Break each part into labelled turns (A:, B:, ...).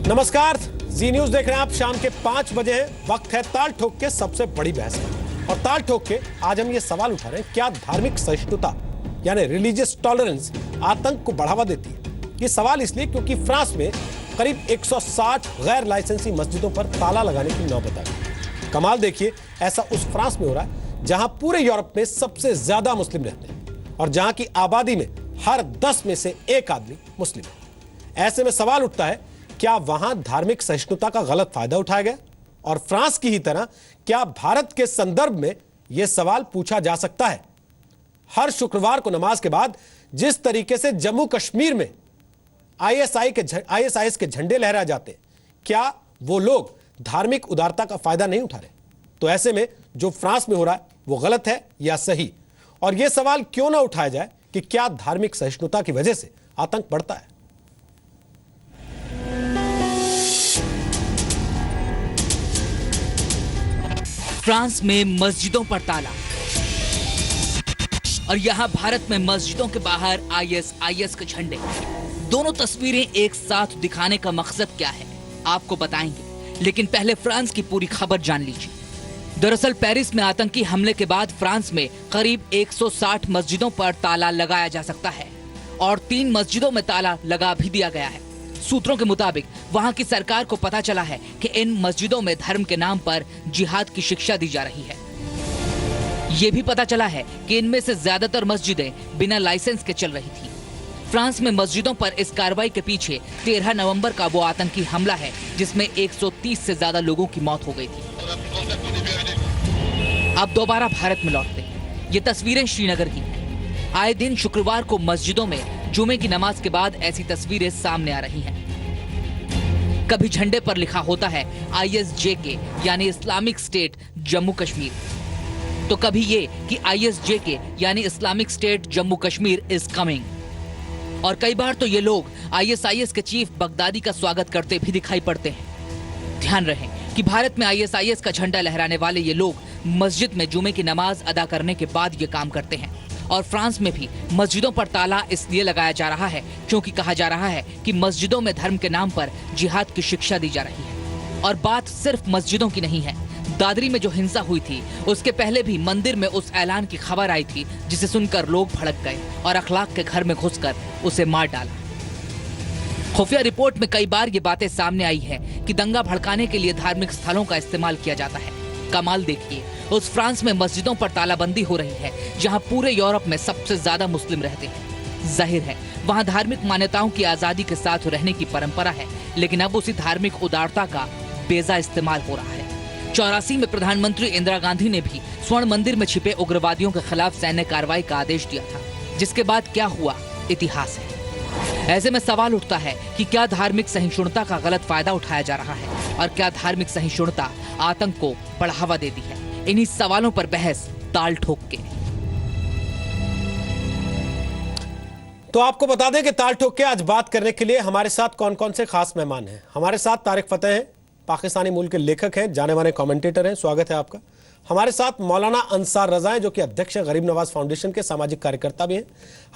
A: नमस्कार, जी न्यूज देख रहे हैं आप। शाम के 5 बजे है, वक्त है ताल ठोक के सबसे बड़ी बहस का। और ताल ठोक के आज हम ये सवाल उठा रहे हैं, क्या धार्मिक सहिष्णुता यानी रिलीजियस टॉलरेंस आतंक को बढ़ावा देती है? ये सवाल इसलिए क्योंकि फ्रांस में करीब 160 गैर लाइसेंसी मस्जिदों पर ताला लगाने की नौबत आ गई। कमाल देखिए, ऐसा उस फ्रांस में हो रहा है जहां पूरे यूरोप में सबसे ज्यादा मुस्लिम रहते हैं और जहां की आबादी में हर 10 में से 1 आदमी मुस्लिम है। ऐसे में सवाल उठता है, क्या वहां धार्मिक सहिष्णुता का गलत फायदा उठाया गया? और फ्रांस की ही तरह क्या भारत के संदर्भ में यह सवाल पूछा जा सकता है? हर शुक्रवार को नमाज के बाद जिस तरीके से जम्मू कश्मीर में आईएसआईएस के झंडे लहरा जाते, क्या वो लोग धार्मिक उदारता का फायदा नहीं उठा रहे? तो ऐसे में जो फ्रांस में हो रहा है वो गलत है या सही? और यह सवाल क्यों ना उठाया जाए कि क्या धार्मिक सहिष्णुता की वजह से आतंक बढ़ता है?
B: फ्रांस में मस्जिदों पर ताला और यहां भारत में मस्जिदों के बाहर आईएसआईएस के झंडे। दोनों तस्वीरें एक साथ दिखाने का मकसद क्या है, आपको बताएंगे, लेकिन पहले फ्रांस की पूरी खबर जान लीजिए। दरअसल पेरिस में आतंकी हमले के बाद फ्रांस में करीब 160 मस्जिदों पर ताला लगाया जा सकता है और 3 मस्जिदों में ताला लगा भी दिया गया है। सूत्रों के मुताबिक वहां की सरकार को पता चला है कि इन मस्जिदों में धर्म के नाम पर जिहाद की शिक्षा दी जा रही है। यह भी पता चला है कि इनमें से ज्यादातर मस्जिदें बिना लाइसेंस के चल रही थी। फ्रांस में मस्जिदों पर इस कार्रवाई के पीछे 13 नवंबर का वो आतंकी हमला है जिसमें 130 से ज्यादा लोगों की मौत हो गई थी। अब दोबारा भारत में लौटते हैं। ये तस्वीरें श्रीनगर की हैं। आए दिन शुक्रवार को मस्जिदों में जुमे की नमाज के बाद ऐसी तस्वीरें सामने आ रही हैं। कभी झंडे पर लिखा होता है ISJK यानी इस्लामिक स्टेट जम्मू कश्मीर, तो कभी ये कि ISJK यानी Islamic state Jammu Kashmir is coming. और कई बार तो ये लोग ISIS के चीफ बगदादी का स्वागत करते भी दिखाई पड़ते हैं। ध्यान रहे कि भारत में ISIS का झंडा लहराने वाले ये लोग मस्जिद में जुमे की नमाज अदा करने के बाद ये काम करते हैं। और फ्रांस में भी मस्जिदों पर ताला इसलिए लगाया जा रहा है क्योंकि कहा जा रहा है कि मस्जिदों में धर्म के नाम पर जिहाद की शिक्षा दी जा रही है। और बात सिर्फ मस्जिदों की नहीं है। दादरी में जो हिंसा हुई थी उसके पहले भी मंदिर में उस ऐलान की खबर आई थी जिसे सुनकर लोग भड़क गए और अखलाक के घर में घुसकर उसे मार डाला। खुफिया रिपोर्ट में कई बार ये बातें सामने आई है कि दंगा भड़काने के लिए धार्मिक स्थलों का इस्तेमाल किया जाता है। कमाल देखिए, उस फ्रांस में मस्जिदों पर तालाबंदी हो रही है जहां पूरे यूरोप में सबसे ज्यादा मुस्लिम रहते हैं। जाहिर है वहां धार्मिक मान्यताओं की आजादी के साथ रहने की परंपरा है, लेकिन अब उसी धार्मिक उदारता का बेजा इस्तेमाल हो रहा है। 84 में प्रधानमंत्री इंदिरा गांधी ने भी स्वर्ण मंदिर में छिपे उग्रवादियों के खिलाफ सैन्य कार्रवाई का आदेश दिया था, जिसके बाद क्या हुआ इतिहास है। ऐसे में सवाल उठता है कि क्या धार्मिक सहिष्णुता का गलत फायदा उठाया जा रहा है और क्या धार्मिक सहिष्णुता आतंक को बढ़ावा देती है? इन्हीं सवालों पर बहस ताल ठोक के।
A: तो आपको बता दें कि ताल ठोक के आज बात करने के लिए हमारे साथ कौन कौन से खास मेहमान हैं। हमारे साथ तारिक फतेह हैं, पाकिस्तानी मूल के लेखक हैं, जाने माने कमेंटेटर हैं, स्वागत है आपका। हमारे साथ मौलाना अंसार रजा हैं जो कि अध्यक्ष हैं गरीब नवाज फाउंडेशन के, सामाजिक कार्यकर्ता भी हैं।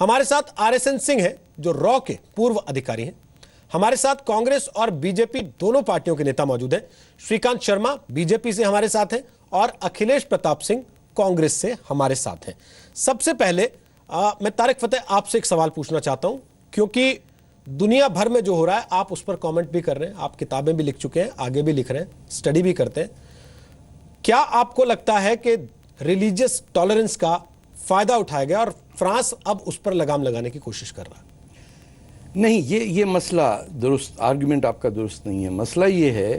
A: हमारे साथ RSN सिंह हैं जो रॉ के पूर्व अधिकारी हैं। हमारे साथ कांग्रेस और बीजेपी दोनों पार्टियों के नेता मौजूद हैं। श्रीकांत शर्मा बीजेपी से हमारे साथ हैं और अखिलेश प्रताप सिंह कांग्रेस से हमारे साथ हैं। सबसे पहले मैं तारिक फतेह आपसे एक सवाल पूछना चाहता हूं, क्योंकि दुनिया भर में जो हो रहा है आप उस पर कमेंट भी कर रहे हैं, आप किताबें भी लिख चुके हैं, आगे भी लिख रहे हैं, स्टडी भी करते हैं। क्या आपको लगता है कि रिलीजियस टॉलरेंस का फायदा उठाया गया और फ्रांस अब उस पर लगाम लगाने की कोशिश कर रहा है?
C: नहीं, ये मसला दुरुस्त, आर्गुमेंट आपका दुरुस्त नहीं है। मसला ये है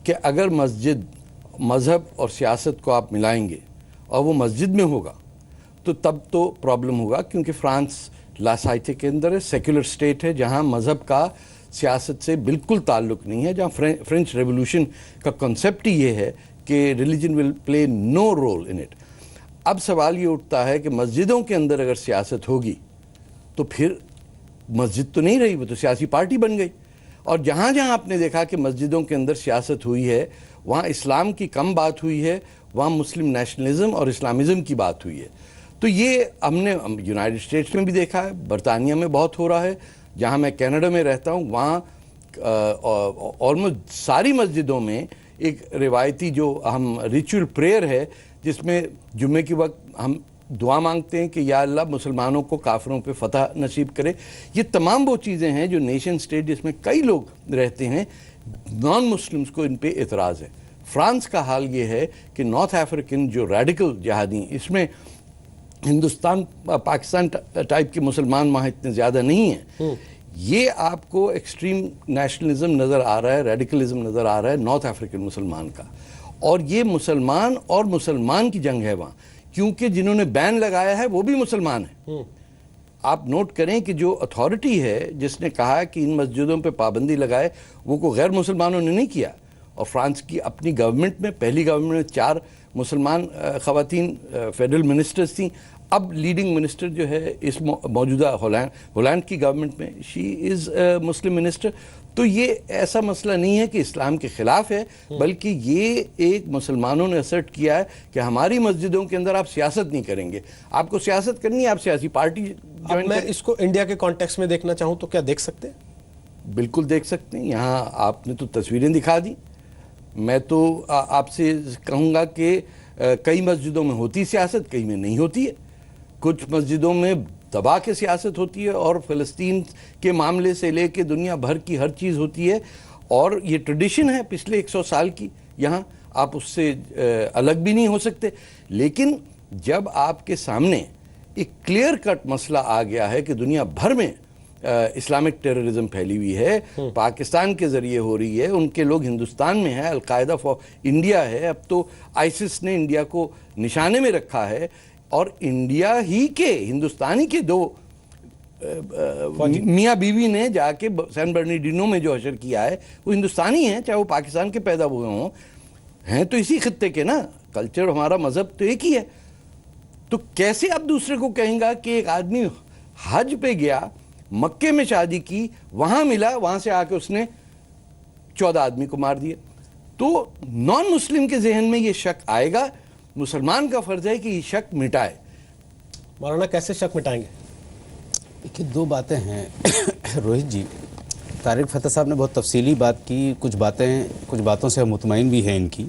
C: कि अगर मस्जिद, मज़हब और सियासत को आप मिलाएंगे और वो मस्जिद में होगा तो तब तो प्रॉब्लम होगा, क्योंकि फ्रांस लासाइटे के अंदर है, सेक्युलर स्टेट है जहाँ मज़हब का सियासत से बिल्कुल ताल्लुक़ नहीं है, जहाँ फ्रेंच रेवोल्यूशन का कॉन्सेप्ट ही ये है कि religion will play no role in it. अब सवाल ये उठता है कि मस्जिदों के अंदर अगर सियासत होगी तो फिर मस्जिद तो नहीं रही, वो तो सियासी पार्टी बन गई। और जहाँ जहाँ आपने देखा कि मस्जिदों के अंदर सियासत हुई है वहाँ इस्लाम की कम बात हुई है, वहाँ मुस्लिम नेशनलिज्म और इस्लामिज़म की बात हुई है। तो ये हमने यूनाइटेड स्टेट्स में भी देखा है, बरतानिया में बहुत हो रहा है, जहाँ मैं कनाडा में रहता हूँ वहाँ ऑलमोस्ट सारी मस्जिदों में एक रिवायती जो हम रिचुअल प्रेयर है, जिसमें जुम्मे के वक्त हम दुआ मांगते हैं कि या अल्लाह मुसलमानों को काफिरों पे फतह नसीब करे। ये तमाम वो चीज़ें हैं जो नेशन स्टेट जिसमें कई लोग रहते हैं, नॉन मुस्लिम्स को इन पे एतराज़ है। फ्रांस का हाल ये है कि नॉर्थ अफ्रीकन जो रेडिकल जिहादी, इसमें हिंदुस्तान पाकिस्तान टाइप के मुसलमान वहाँ इतने ज़्यादा नहीं हैं। ये आपको एक्सट्रीम नेशनलिज्म नज़र आ रहा है, रेडिकलिज्म नज़र आ रहा है नॉर्थ अफ्रीकन मुसलमान का, और ये मुसलमान और मुसलमान की जंग है वहाँ, क्योंकि जिन्होंने बैन लगाया है वो भी मुसलमान है। आप नोट करें कि जो अथॉरिटी है जिसने कहा कि इन मस्जिदों पे पाबंदी लगाए, वो को गैर मुसलमानों ने नहीं किया। और फ्रांस की अपनी गवर्नमेंट में, पहली गवर्नमेंट में 4 मुसलमान ख़वातीन फेडरल मिनिस्टर्स थी। अब लीडिंग मिनिस्टर जो है इस मौजूदा होलैंड की गवर्नमेंट में, शी इज़ मुस्लिम मिनिस्टर। तो ये ऐसा मसला नहीं है कि इस्लाम के ख़िलाफ़ है, बल्कि ये एक मुसलमानों ने असर्ट किया है कि हमारी मस्जिदों के अंदर आप सियासत नहीं करेंगे। आपको सियासत करनी है, आप सियासी पार्टी
A: अब मैं इसको इंडिया के कॉन्टेक्स्ट में देखना चाहूँ तो क्या देख सकते हैं?
C: बिल्कुल देख सकते हैं। यहाँ आपने तो तस्वीरें दिखा दी। मैं तो आपसे कहूँगा कि कई मस्जिदों में होती सियासत, कई में नहीं होती है। कुछ मस्जिदों में दबा के सियासत होती है, और फ़लस्तीन के मामले से लेके दुनिया भर की हर चीज़ होती है, और ये ट्रेडिशन है पिछले 100 साल की। यहाँ आप उससे अलग भी नहीं हो सकते। लेकिन जब आपके सामने एक क्लियर कट मसला आ गया है कि दुनिया भर में इस्लामिक टेररिज्म फैली हुई है, पाकिस्तान के ज़रिए हो रही है, उनके लोग हिंदुस्तान में हैं, अलकायदा फॉर इंडिया है, अब तो आईसिस ने इंडिया को निशाने में रखा है, और इंडिया ही के, हिंदुस्तानी के 2 मियाँ बीवी ने जाके सैन बर्नार्डिनो में जो हशर किया है वो हिंदुस्तानी हैं, चाहे वो पाकिस्तान के पैदा हुए हों, हैं तो इसी खित्ते के ना। कल्चर, हमारा मज़हब तो एक ही है। तो कैसे आप दूसरे को कहेंगे कि एक आदमी हज पे गया, मक्के में शादी की, वहाँ मिला, वहाँ से आके उसने 14 आदमी को मार दिया। तो नॉन मुस्लिम के जहन में ये शक आएगा। मुसलमान का फ़र्ज़ है कि ये शक मिटाए।
A: मौलाना कैसे शक मिटाएंगे?
D: देखिए, 2 बातें हैं रोहित जी। तारिक फ़तेह साहब ने बहुत तफसीली बात की, कुछ बातों से हम मुतमईन भी हैं इनकी,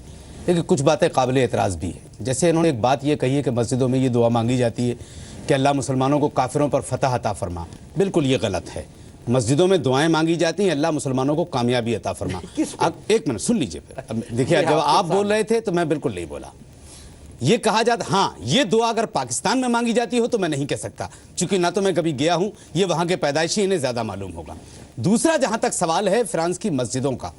D: लेकिन कुछ बातें काबिल एतराज़ भी है। जैसे इन्होंने एक बात ये कही है कि मस्जिदों में ये दुआ मांगी जाती है कि अल्लाह मुसलमानों को काफिरों पर फतह अता फरमा। बिल्कुल ये गलत है। मस्जिदों में दुआएं मांगी जाती हैं, अल्लाह मुसलमानों को कामयाबी अता फरमा। अब एक मिनट सुन लीजिए फिर। देखिए, जब आप बोल रहे थे तो मैं बिल्कुल नहीं बोला। ये कहा जाता, हाँ, ये दुआ अगर पाकिस्तान में मांगी जाती हो तो मैं नहीं कह सकता, क्योंकि ना तो मैं कभी गया हूं, ये वहां के पैदाइशी, इन्हें ज्यादा मालूम होगा। दूसरा, जहां तक सवाल है फ्रांस की मस्जिदों का,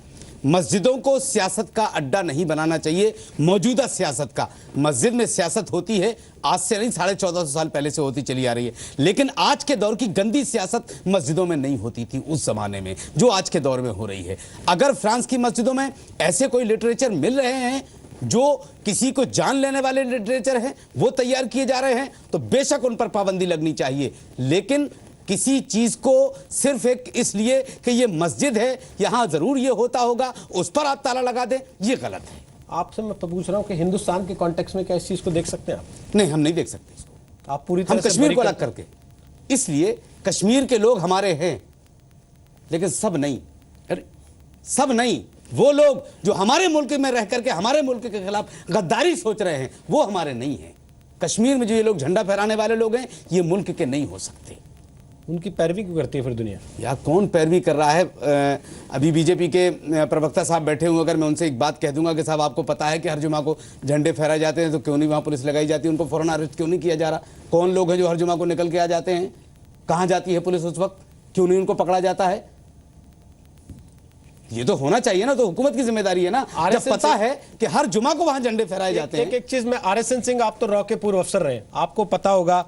D: मस्जिदों को सियासत का अड्डा नहीं बनाना चाहिए। मौजूदा सियासत का, मस्जिद में सियासत होती है, आज से नहीं 1450 साल पहले से होती चली आ रही है, लेकिन आज के दौर की गंदी सियासत मस्जिदों में नहीं होती थी उस जमाने में, जो आज के दौर में हो रही है। अगर फ्रांस की मस्जिदों में ऐसे कोई लिटरेचर मिल रहे हैं जो किसी को जान लेने वाले लिटरेचर हैं, वो तैयार किए जा रहे हैं, तो बेशक उन पर पाबंदी लगनी चाहिए। लेकिन किसी चीज को सिर्फ एक इसलिए कि ये मस्जिद है, यहां जरूर ये होता होगा, उस पर आप ताला लगा दें, ये गलत है।
A: आपसे मैं पूछ रहा हूं कि हिंदुस्तान के कॉन्टेक्स्ट में क्या इस चीज को देख सकते हैं आप?
D: नहीं, हम नहीं देख सकते इसको।
A: आप पूरी
D: हम
A: तरह से
D: कश्मीर
A: बरी
D: को अलग करके, इसलिए कश्मीर के लोग हमारे हैं, लेकिन सब नहीं। अरे सब नहीं, वो लोग जो हमारे मुल्क में रह करके हमारे मुल्क के खिलाफ गद्दारी सोच रहे हैं, वो हमारे नहीं हैं। कश्मीर में जो ये लोग झंडा फहराने वाले लोग हैं, ये मुल्क के नहीं हो सकते।
A: उनकी पैरवी क्यों करती है फिर दुनिया?
D: यार, कौन पैरवी कर रहा है? अभी बीजेपी के प्रवक्ता साहब बैठे हुए, अगर मैं उनसे एक बात कह दूंगा कि साहब आपको पता है कि हर जुमा को झंडे फहराए जाते हैं, तो क्यों नहीं वहाँ पुलिस लगाई जाती है? उनको फौरन अरेस्ट क्यों नहीं किया जा रहा? कौन लोग हैं जो हर जुमा को निकल के आ जाते हैं? कहाँ जाती है पुलिस उस वक्त? क्यों नहीं उनको पकड़ा जाता है? ये तो होना चाहिए ना, तो हुकूमत की जिम्मेदारी है ना, जब पता है कि हर जुमा को वहां झंडे फहराए जाते हैं।
A: एक चीज में, RSN सिंह, आप तो रॉ के पूर्व अफसर रहे, आपको पता होगा,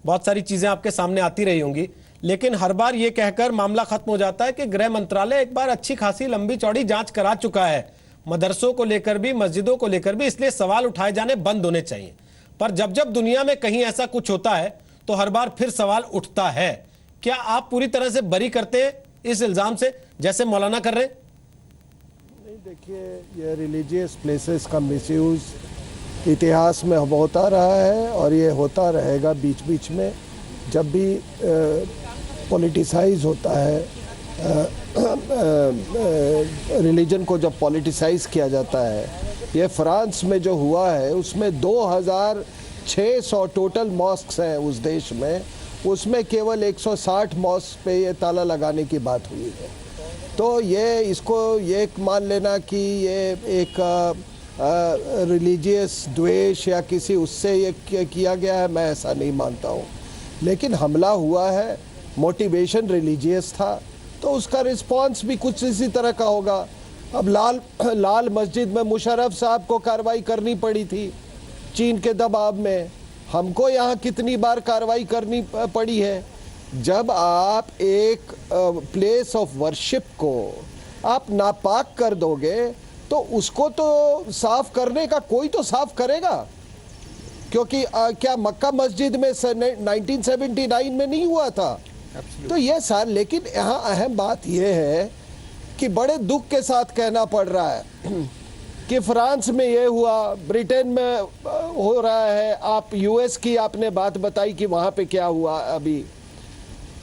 A: बहुत सारी चीजें आपके सामने आती रही होंगी, लेकिन हर बार ये कहकर मामला खत्म हो जाता है कि गृह मंत्रालय एक बार अच्छी खासी लंबी चौड़ी जांच करा चुका है, मदरसों को लेकर भी, मस्जिदों को लेकर भी, इसलिए सवाल उठाए जाने बंद होने चाहिए। पर जब जब दुनिया में कहीं ऐसा कुछ होता है तो हर बार फिर सवाल उठता है। क्या आप पूरी तरह से बरी करते हैं इस इल्जाम से, जैसे मौलाना कर रहे हैं?
E: देखिए, ये रिलीजियस प्लेसेस का मिसयूज इतिहास में होता रहा है और ये होता रहेगा। बीच बीच में जब भी पॉलिटिसाइज होता है रिलीजन को जब पॉलिटिसाइज किया जाता है, ये फ्रांस में जो हुआ है उसमें 2600 टोटल मॉस्क्स हैं उस देश में, उसमें केवल 160 मॉस्क पे ये ताला लगाने की बात हुई है। तो ये इसको ये मान लेना कि ये एक रिलीजियस द्वेष या किसी उससे ये किया गया है, मैं ऐसा नहीं मानता हूँ। लेकिन हमला हुआ है, मोटिवेशन रिलीजियस था, तो उसका रिस्पांस भी कुछ इसी तरह का होगा। अब लाल मस्जिद में मुशर्रफ साहब को कार्रवाई करनी पड़ी थी चीन के दबाव में, हमको यहाँ कितनी बार कार्रवाई करनी पड़ी है। जब आप एक प्लेस ऑफ वर्शिप को आप नापाक कर दोगे तो उसको तो साफ करने का कोई तो साफ करेगा, क्योंकि क्या मक्का मस्जिद में 1979 में नहीं हुआ था? तो ये सार, लेकिन यहाँ अहम बात ये है कि बड़े दुख के साथ कहना पड़ रहा है कि फ्रांस में ये हुआ, ब्रिटेन में हो रहा है, आप यूएस की आपने बात बताई कि वहाँ पे क्या हुआ अभी।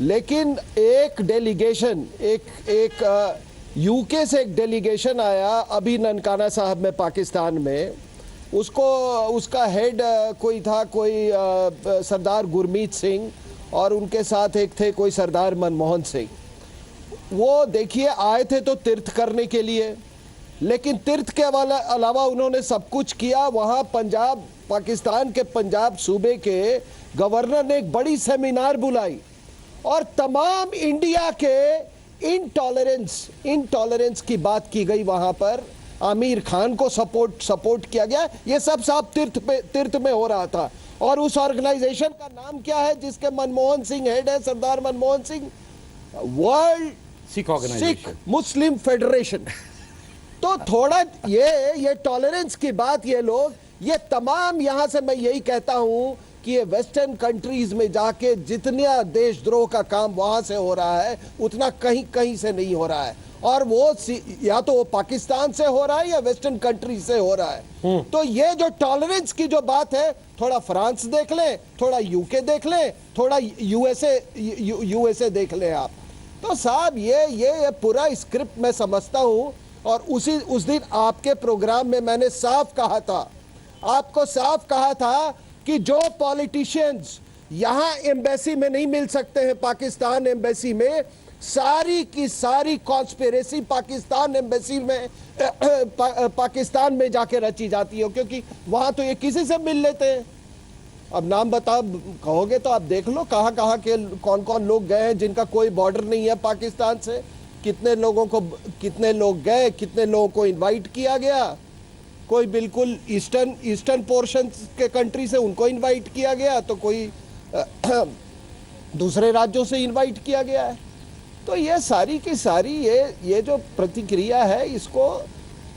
E: लेकिन एक डेलीगेशन, एक यूके से एक डेलीगेशन आया अभी ननकाना साहब में पाकिस्तान में, उसका हेड कोई था, कोई सरदार गुरमीत सिंह, और उनके साथ एक थे कोई सरदार मनमोहन सिंह। वो देखिए आए थे तो तीर्थ करने के लिए, लेकिन तीर्थ के अलावा उन्होंने सब कुछ किया। वहाँ पंजाब, पाकिस्तान के पंजाब सूबे के गवर्नर ने एक बड़ी सेमिनार बुलाई और तमाम इंडिया के इनटॉलरेंस की बात की गई। वहाँ पर आमिर खान को सपोर्ट किया गया। ये सब साहब तीर्थ में हो रहा था। और उस ऑर्गेनाइजेशन का नाम क्या है जिसके मनमोहन सिंह हेड है, सरदार मनमोहन सिंह? वर्ल्ड सिख मुस्लिम फेडरेशन। तो थोड़ा ये टॉलरेंस की बात, ये लोग, ये तमाम, यहाँ से मैं यही कहता हूँ कि ये वेस्टर्न कंट्रीज में जाके जितना देशद्रोह का काम वहाँ से हो रहा है उतना कहीं से नहीं हो रहा है। और वो या तो वो पाकिस्तान से हो रहा है या वेस्टर्न कंट्री से हो रहा है। तो ये जो टॉलरेंस की जो बात है, थोड़ा फ्रांस देख लें, थोड़ा यूके देख लें, थोड़ा यूएसए देख लें आप। तो साहब ये पूरा स्क्रिप्ट मैं समझता हूँ। और उस दिन आपके प्रोग्राम में मैंने साफ कहा था, आपको साफ कहा था कि जो पॉलिटिशियंस यहाँ एम्बेसी में नहीं मिल सकते हैं, पाकिस्तान एम्बेसी में, सारी की सारी कॉन्स्पिरेसी पाकिस्तान एम्बेसी में पाकिस्तान में जाके रची जाती है, क्योंकि वहाँ तो ये किसी से मिल लेते हैं। अब नाम बता कहोगे तो आप देख लो कहाँ के कौन कौन लोग गए हैं जिनका कोई बॉर्डर नहीं है पाकिस्तान से। कितने लोग गए, कितने लोगों को इनवाइट किया गया। कोई बिल्कुल ईस्टर्न पोर्शन के कंट्री से उनको इनवाइट किया गया, तो कोई दूसरे राज्यों से इनवाइट किया गया है। तो ये सारी की सारी ये जो प्रतिक्रिया है, इसको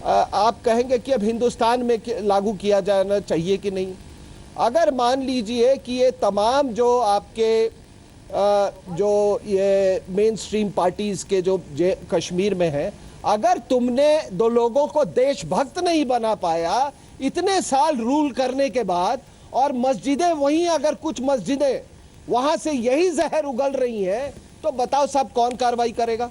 E: आप कहेंगे कि अब हिंदुस्तान में लागू किया जाना चाहिए कि नहीं। अगर मान लीजिए कि ये तमाम जो आपके जो ये मेन स्ट्रीम पार्टीज के जो कश्मीर में है, अगर तुमने दो लोगों को देशभक्त नहीं बना पाया इतने साल रूल करने के बाद, और मस्जिदें वहीं, अगर कुछ मस्जिदें वहां से यही जहर उगल रही हैं, तो बताओ सब कौन कार्रवाई करेगा?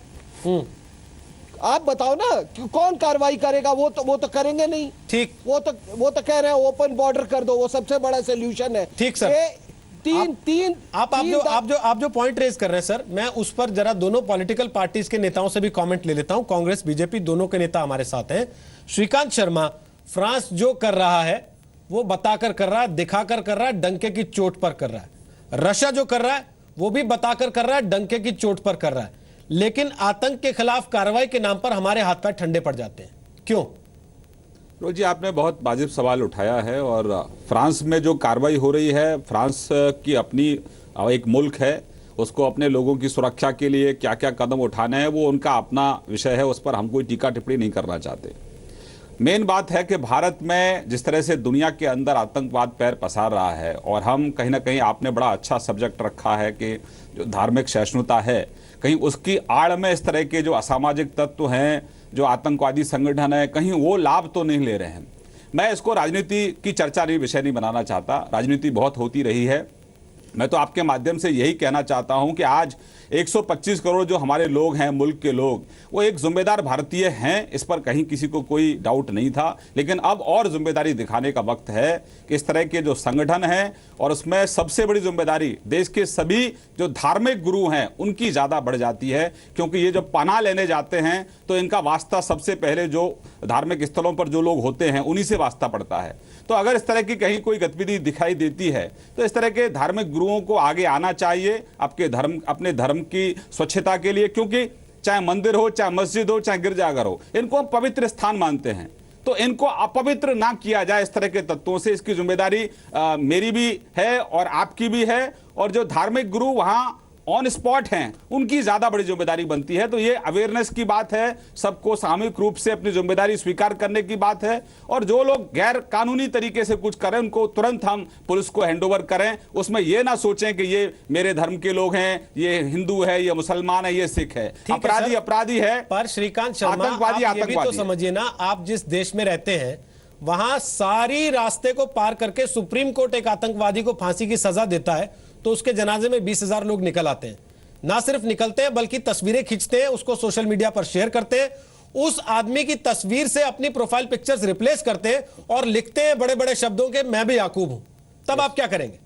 E: आप बताओ ना कि कौन कार्रवाई करेगा? वो तो करेंगे नहीं।
A: ठीक,
E: वो तो कह रहे हैं ओपन बॉर्डर कर दो, वो सबसे बड़ा सोल्यूशन है।
A: ठीक सर, आप जो पॉइंट रेज कर रहे हैं सर, मैं उस पर जरा दोनों पॉलिटिकल पार्टीज के नेताओं से भी कमेंट ले लेता हूं। कांग्रेस बीजेपी दोनों के नेता हमारे साथ हैं। श्रीकांत शर्मा, फ्रांस जो कर रहा है वो बताकर कर रहा है, दिखाकर कर रहा है, डंके की चोट पर कर रहा है। रशिया जो कर रहा है वो भी बताकर कर रहा है, डंके की चोट पर कर रहा है। लेकिन आतंक के खिलाफ कार्रवाई के नाम पर हमारे हाथ पैर ठंडे पड़ जाते हैं, क्यों?
F: रोज जी, आपने बहुत वाजिब सवाल उठाया है। और फ्रांस में जो कार्रवाई हो रही है, फ्रांस की अपनी एक मुल्क है, उसको अपने लोगों की सुरक्षा के लिए क्या क्या कदम उठाने हैं वो उनका अपना विषय है, उस पर हम कोई टीका टिप्पणी नहीं करना चाहते। मेन बात है कि भारत में जिस तरह से दुनिया के अंदर आतंकवाद पैर पसार रहा है, और हम कहीं ना कहीं, आपने बड़ा अच्छा सब्जेक्ट रखा है कि जो धार्मिक सहिष्णुता है, कहीं उसकी आड़ में इस तरह के जो असामाजिक तत्व हैं, जो आतंकवादी संगठन है, कहीं वो लाभ तो नहीं ले रहे हैं। मैं इसको राजनीति की चर्चा नहीं, विषय नहीं बनाना चाहता। राजनीति बहुत होती रही है। मैं तो आपके माध्यम से यही कहना चाहता हूं कि आज 125 करोड़ जो हमारे लोग हैं, मुल्क के लोग, वो एक जिम्मेदार भारतीय हैं, इस पर कहीं किसी को कोई डाउट नहीं था। लेकिन अब और जिम्मेदारी दिखाने का वक्त है कि इस तरह के जो संगठन हैं, और उसमें सबसे बड़ी जिम्मेदारी देश के सभी जो धार्मिक गुरु हैं उनकी ज़्यादा बढ़ जाती है, क्योंकि ये जब पनाह लेने जाते हैं तो इनका वास्ता सबसे पहले जो धार्मिक स्थलों पर जो लोग होते हैं उन्हीं से वास्ता पड़ता है। तो अगर इस तरह की कहीं कोई गतिविधि दिखाई देती है तो इस तरह के धार्मिक गुरुओं को आगे आना चाहिए अपने धर्म की स्वच्छता के लिए, क्योंकि चाहे मंदिर हो, चाहे मस्जिद हो, चाहे गिरजाघर हो, इनको हम पवित्र स्थान मानते हैं, तो इनको अपवित्र ना किया जाए इस तरह के तत्वों से। इसकी जिम्मेदारी मेरी भी है और आपकी भी है, और जो धार्मिक गुरु वहां ऑन स्पॉट हैं उनकी ज्यादा बड़ी जिम्मेदारी बनती है। तो ये अवेयरनेस की बात है, सबको सामूहिक रूप से अपनी जिम्मेदारी स्वीकार करने की बात है, और जो लोग गैर कानूनी तरीके से कुछ करें उनको तुरंत हम पुलिस को हैंडओवर करें। उसमें ये ना सोचें कि ये मेरे धर्म के लोग हैं, ये हिंदू है, ये मुसलमान है, ये सिख है। अपराधी अपराधी है,
A: पर श्रीकांत शर्मा,
F: आतंकवादी
A: आप ये भी तो
F: आतंकवादी है।
A: समझिए ना, आप जिस देश में रहते हैं वहां सारी रास्ते को पार करके सुप्रीम कोर्ट एक आतंकवादी को फांसी की सजा देता है तो उसके जनाजे में 20,000 लोग निकल आते हैं। ना सिर्फ निकलते हैं बल्कि तस्वीरें खींचते हैं, उसको सोशल मीडिया पर शेयर करते हैं, उस आदमी की तस्वीर से अपनी प्रोफाइल पिक्चर्स रिप्लेस करते हैं और लिखते हैं बड़े बड़े शब्दों के, मैं भी याकूब हूं। तब आप क्या करेंगे?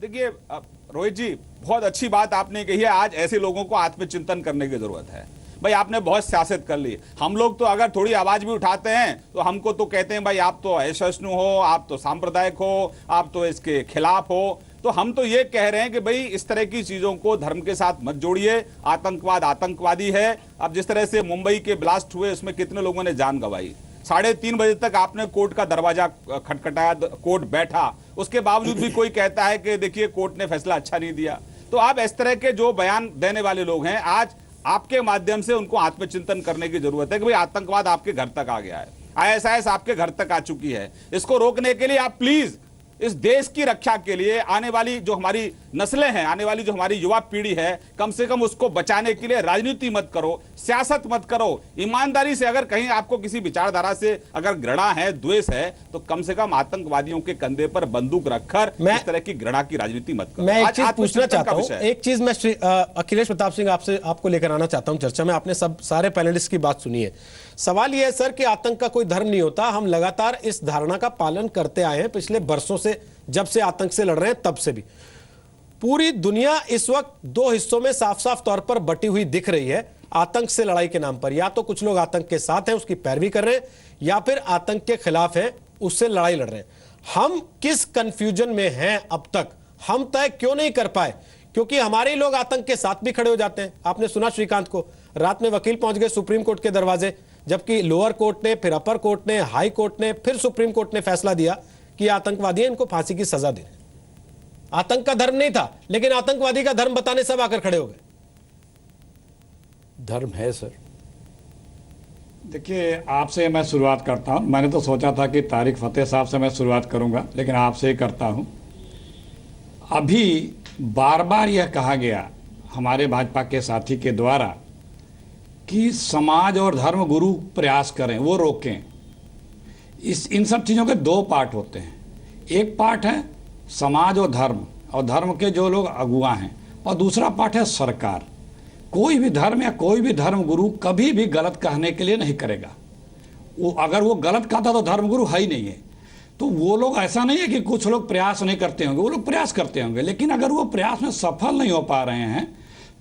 F: देखिए रोहित जी, बहुत अच्छी बात आपने कही है। आज ऐसे लोगों को आत्मचिंतन करने की जरूरत है। भाई आपने बहुत सियासत कर ली, हम लोग तो अगर थोड़ी आवाज भी उठाते हैं तो हमको तो कहते हैं भाई आप तो असहिष्णु हो, आप तो सांप्रदायिक हो, आप तो इसके खिलाफ हो। तो हम तो ये कह रहे हैं कि भाई इस तरह की चीजों को धर्म के साथ मत जोड़िए। आतंकवाद आतंकवादी है। अब जिस तरह से मुंबई के ब्लास्ट हुए उसमें कितने लोगों ने जान गंवाई, 3:30 बजे तक आपने कोर्ट का दरवाजा खटखटाया, कोर्ट बैठा, उसके बावजूद भी कोई कहता है कि देखिए कोर्ट ने फैसला अच्छा नहीं दिया। तो आप इस तरह के जो बयान देने वाले लोग हैं, आज आपके माध्यम से उनको आत्मचिंतन करने की जरूरत है कि भाई आतंकवाद आपके घर तक आ गया है, ISIS आपके घर तक आ चुकी है। इसको रोकने के लिए आप प्लीज इस देश की रक्षा के लिए आने वाली जो हमारी नस्लें हैं, आने वाली जो हमारी युवा पीढ़ी है, कम से कम उसको बचाने के लिए राजनीति मत करो, सियासत मत करो। ईमानदारी से अगर कहीं आपको किसी विचारधारा से अगर घृणा है, द्वेष है, तो कम से कम आतंकवादियों के कंधे पर बंदूक रखकर इस तरह की घृणा की राजनीति मत करो।
A: मैं एक चीज पूछना चाहता हूं, एक चीज मैं अखिलेश प्रताप सिंह आपको लेकर आना चाहता हूं चर्चा में। आपने सब सारे पैनलिस्ट की बात सुनी है। सवाल यह है सर कि आतंक का कोई धर्म नहीं होता। हम लगातार इस धारणा का पालन करते आए हैं पिछले वर्षों से, जब से आतंक से लड़ रहे हैं तब से भी। पूरी दुनिया इस वक्त दो हिस्सों में साफ साफ तौर पर बटी हुई दिख रही है आतंक से लड़ाई के नाम पर। या तो कुछ लोग आतंक के साथ हैं, उसकी पैरवी कर रहे हैं, या फिर आतंक के खिलाफ हैं, उससे लड़ाई लड़ रहे हैं। हम किस कंफ्यूजन में हैं अब तक, हम तय क्यों नहीं कर पाए? क्योंकि हमारे लोग आतंक के साथ भी खड़े हो जाते हैं। आपने सुना श्रीकांत को, रात में वकील पहुंच गए सुप्रीम कोर्ट के दरवाजे, जबकि लोअर कोर्ट ने, फिर अपर कोर्ट ने, हाई कोर्ट ने, फिर सुप्रीम कोर्ट ने फैसला दिया कि आतंकवादी हैं, इनको फांसी की सजा दें। आतंक का धर्म नहीं था, लेकिन आतंकवादी का धर्म बताने सब आकर खड़े हो गए।
C: धर्म है सर।
G: देखिए, आपसे मैं शुरुआत करता हूं। मैंने तो सोचा था कि तारिक फतेह साहब से मैं शुरुआत करूंगा, लेकिन आपसे ही करता हूं। अभी बार बार यह कहा गया हमारे भाजपा के साथी के द्वारा कि समाज और धर्म गुरु प्रयास करें, वो रोकें। इन सब चीज़ों के दो पार्ट होते हैं। एक पार्ट है समाज और धर्म के जो लोग अगुआ हैं, और दूसरा पार्ट है सरकार। कोई भी धर्म या कोई भी धर्म गुरु कभी भी गलत कहने के लिए नहीं करेगा। अगर वो गलत कहता तो धर्म गुरु है ही नहीं है। तो वो लोग, ऐसा नहीं है कि कुछ लोग प्रयास नहीं करते होंगे, वो लोग प्रयास करते होंगे, लेकिन अगर वो प्रयास में सफल नहीं हो पा रहे हैं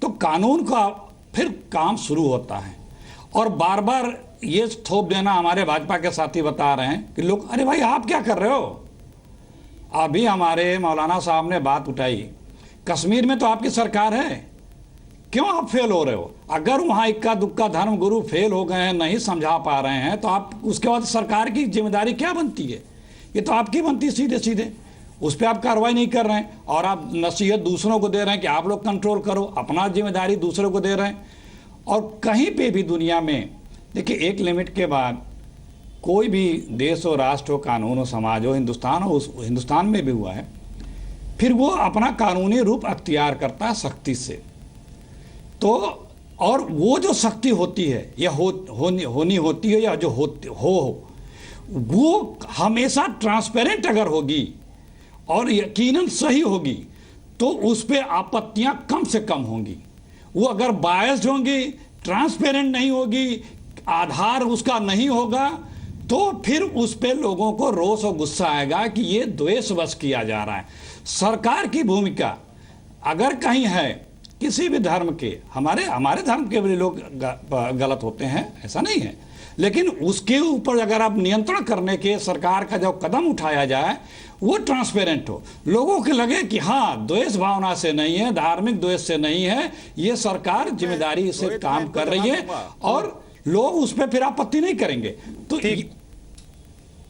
G: तो कानून का फिर काम शुरू होता है। और बार बार ये थोप देना, हमारे भाजपा के साथी बता रहे हैं कि लोग, अरे भाई आप क्या कर रहे हो? अभी हमारे मौलाना साहब ने बात उठाई, कश्मीर में तो आपकी सरकार है, क्यों आप फेल हो रहे हो? अगर वहाँ इक्का दुक्का धर्म गुरु फेल हो गए हैं, नहीं समझा पा रहे हैं, तो आप उसके बाद सरकार की जिम्मेदारी क्या बनती है? ये तो आपकी बनती है सीधे सीधे। उस पर आप कार्रवाई नहीं कर रहे हैं, और आप नसीहत दूसरों को दे रहे हैं कि आप लोग कंट्रोल करो, अपना जिम्मेदारी दूसरों को दे रहे हैं। और कहीं पे भी दुनिया में देखिए, एक लिमिट के बाद कोई भी देश हो, राष्ट्र हो, कानून हो, समाज हो, हिंदुस्तान हो, उस हिंदुस्तान में भी हुआ है, फिर वो अपना कानूनी रूप अख्तियार करता है सख्ती से। तो और वो जो शक्ति होती है या होनी होती है, या जो हो वो हमेशा ट्रांसपेरेंट अगर होगी और यकीनन सही होगी, तो उस पर आपत्तियां कम से कम होंगी। वो अगर बायस्ड होंगी, ट्रांसपेरेंट नहीं होगी, आधार उसका नहीं होगा, तो फिर उस पे लोगों को रोष और गुस्सा आएगा कि ये द्वेषवश किया जा रहा है। सरकार की भूमिका अगर कहीं है किसी भी धर्म के, हमारे धर्म के भी लोग गलत होते हैं, ऐसा नहीं है, लेकिन उसके ऊपर अगर आप नियंत्रण करने के सरकार का जो कदम उठाया जाए वो ट्रांसपेरेंट हो, लोगों के लगे कि हाँ द्वेष भावना से नहीं है, धार्मिक द्वेष से नहीं है, ये सरकार जिम्मेदारी से काम कर रही है और लोग उस पर फिर आपत्ति नहीं करेंगे।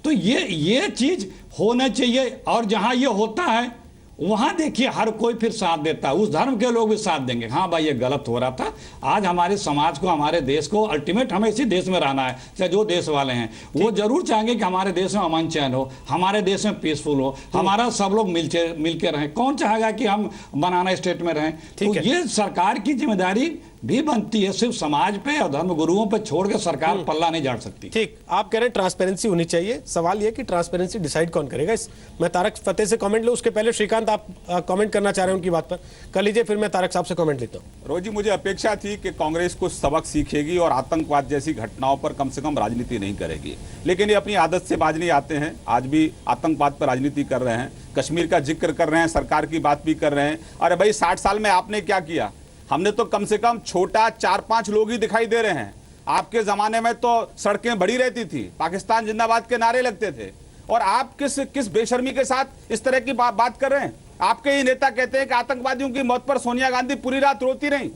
G: तो ये चीज होना चाहिए। और जहां ये होता है वहां देखिए हर कोई फिर साथ देता है, उस धर्म के लोग भी साथ देंगे, हाँ भाई ये गलत हो रहा था। आज हमारे समाज को, हमारे देश को, अल्टीमेट हमें इसी देश में रहना है, चाहे जो देश वाले हैं वो जरूर चाहेंगे कि हमारे देश में अमन चैन हो, हमारे देश में पीसफुल हो, हमारा सब लोग मिलकर रहें। कौन चाहेगा कि हम बनाना स्टेट में रहें? तो ये सरकार की जिम्मेदारी भी बनती है, सिर्फ समाज पे और धर्म गुरुओं पे छोड़ के सरकार पल्ला नहीं झाड़ सकती।
A: ठीक, आप कह रहे हैं ट्रांसपेरेंसी होनी चाहिए। सवाल यह कि ट्रांसपेरेंसी डिसाइड कौन करेगा? मैं तारक फतेह से कमेंट लूं, उसके पहले श्रीकांत आप कमेंट करना चाह रहे हैं उनकी बात पर, कर लीजिए, फिर मैं तारक साहब से कमेंट लेता हूं।
F: रोजी, मुझे अपेक्षा थी कि कांग्रेस कुछ सबक सीखेगी और आतंकवाद जैसी घटनाओं पर कम से कम राजनीति नहीं करेगी, लेकिन ये अपनी आदत से बाज नहीं आते हैं। आज भी आतंकवाद पर राजनीति कर रहे हैं, कश्मीर का जिक्र कर रहे हैं, सरकार की बात भी कर रहे हैं। अरे भाई 60 साल में आपने क्या किया? हमने तो कम से कम छोटा 4-5 लोग ही दिखाई दे रहे हैं। आपके जमाने में तो सड़कें बड़ी रहती थी, पाकिस्तान जिंदाबाद के नारे लगते थे, और आप किस बेशर्मी के साथ इस तरह की बात कर रहे हैं। आपके ही नेता कहते हैं कि आतंकवादियों की मौत पर सोनिया गांधी पूरी रात रोती रही,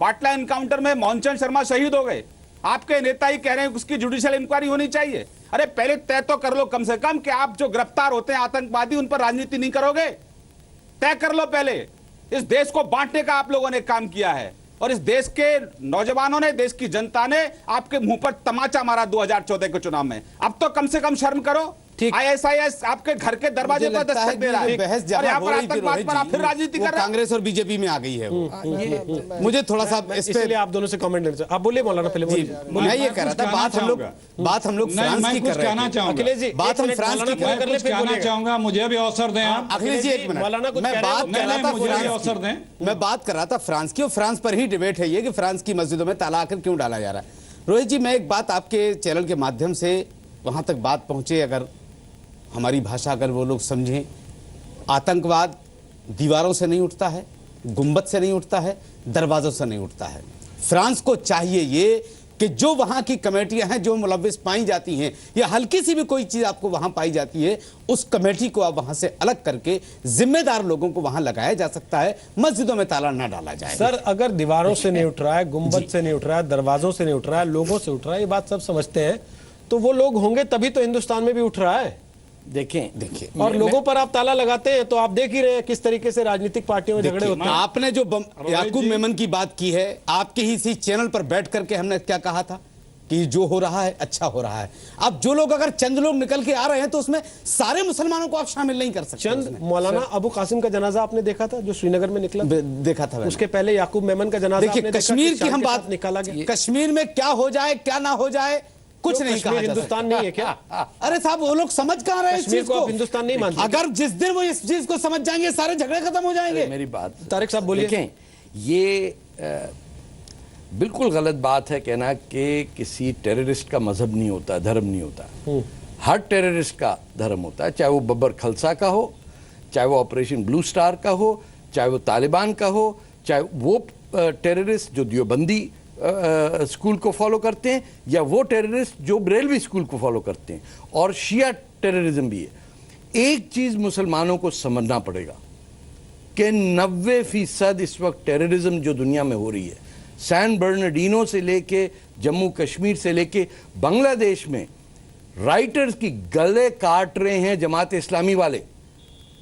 F: बाटला एनकाउंटर में मोहनचंद शर्मा शहीद हो गए। आपके नेता ही कह रहे हैं उसकी जुडिशियल इंक्वायरी होनी चाहिए। अरे पहले तय तो कर लो कम से कम कि आप जो गिरफ्तार होते हैं आतंकवादी, उन पर राजनीति नहीं करोगे। तय कर लो पहले। इस देश को बांटने का आप लोगों ने काम किया है, और इस देश के नौजवानों ने, देश की जनता ने आपके मुंह पर तमाचा मारा 2014 के चुनाव में। अब तो कम से कम शर्म करो। ISIS आपके घर के दरवाजे पर दस्तक दे रहा है,
D: बहस
F: और
D: जहां
F: यहाँ
D: हो
F: पर
D: रही थी
F: आतंकवाद पर आप फिर राजनीति कर रहे हैं।
D: कांग्रेस और बीजेपी में आ गई है वो। मुझे थोड़ा सा
A: इसलिए आप दोनों से कमेंट लेना चाहिए। आप बोलिए मौलाना, पहले
D: मैं ये कह रहा था, बात हम लोग फ्रांस की कर रहे हैं।
G: अखिलेश
A: जी,
D: बात हम फ्रांस की
G: कहना चाहूंगा, मुझे भी अवसर दें आप।
D: अखिलेश जी एक मिनट, मैं बात कर रहा था,
G: मुझे भी अवसर दें।
D: मैं बात कर रहा था फ्रांस की, और फ्रांस पर ही डिबेट है ये कि फ्रांस की मस्जिदों में ताला आखिर क्यों डाला जा रहा है। रोहित जी, मैं एक बात आपके चैनल के माध्यम से वहां तक बात पहुंचे, अगर हमारी भाषा अगर वो लोग समझें, आतंकवाद दीवारों से नहीं उठता है, गुंबद से नहीं उठता है, दरवाजों से नहीं उठता है। फ्रांस को चाहिए ये कि जो वहां की कमेटियां हैं, जो मुलव्विस पाई जाती हैं, या हल्की सी भी कोई चीज आपको वहां पाई जाती है, उस कमेटी को आप वहां से अलग करके जिम्मेदार लोगों को वहां लगाया जा सकता है, मस्जिदों में ताला ना डाला जाए।
A: सर, अगर दीवारों से नहीं उठ रहा है, गुंबद से नहीं उठ रहा है, दरवाजों से नहीं उठ रहा है, लोगों से उठ रहा है, ये बात सब समझते हैं, तो वो लोग होंगे तभी तो हिंदुस्तान में भी उठ रहा है।
C: देखिए
A: और लोगों पर आप ताला लगाते हैं, तो आप देख ही रहे हैं किस तरीके से राजनीतिक पार्टियों में झगड़े होते हैं।
D: आपने जो याकूब मेमन की बात की है, आपके ही इसी चैनल पर बैठ करके हमने क्या कहा था कि जो हो रहा है अच्छा हो रहा है। अब जो लोग, अगर चंद लोग निकल के आ रहे हैं, तो उसमें सारे मुसलमानों को आप शामिल नहीं कर सकते।
A: चंद मौलाना अबू कासिम का जनाजा आपने देखा था जो श्रीनगर में निकला?
D: देखा था।
A: उसके पहले याकूब मेमन का जनाजा
D: देखिए, कश्मीर की हम बात
A: निकाला गया।
D: कश्मीर में क्या हो जाए क्या ना हो जाए कुछ नहीं कहा।
A: हिंदुस्तान नहीं है क्या?
D: अरे साहब, वो लोग समझ कहां रहे हैं इस चीज को?
A: हिंदुस्तान नहीं मानते।
D: अगर जिस दिन वो इस चीज को समझ जाएंगे, सारे झगड़े खत्म हो जाएंगे।
C: मेरी बात
A: तारिक साहब बोलिए।
C: देखें, ये बिल्कुल गलत बात है कहना कि किसी टेररिस्ट का मजहब नहीं होता, धर्म नहीं होता। हर टेररिस्ट का धर्म होता है, चाहे वो बब्बर खलसा का हो, चाहे वो ऑपरेशन ब्लू स्टार का हो, चाहे वो तालिबान का हो, चाहे वो टेररिस्ट जो दियोबंदी स्कूल को फॉलो करते हैं, या वो टेररिस्ट जो बरेलवी स्कूल को फॉलो करते हैं, और शिया टेररिज्म भी है। एक चीज मुसलमानों को समझना पड़ेगा कि 90% इस वक्त टेररिज्म जो दुनिया में हो रही है, सैन बर्नार्डिनो से लेके जम्मू कश्मीर से लेके बांग्लादेश में राइटर्स की गले काट रहे हैं जमात इस्लामी वाले।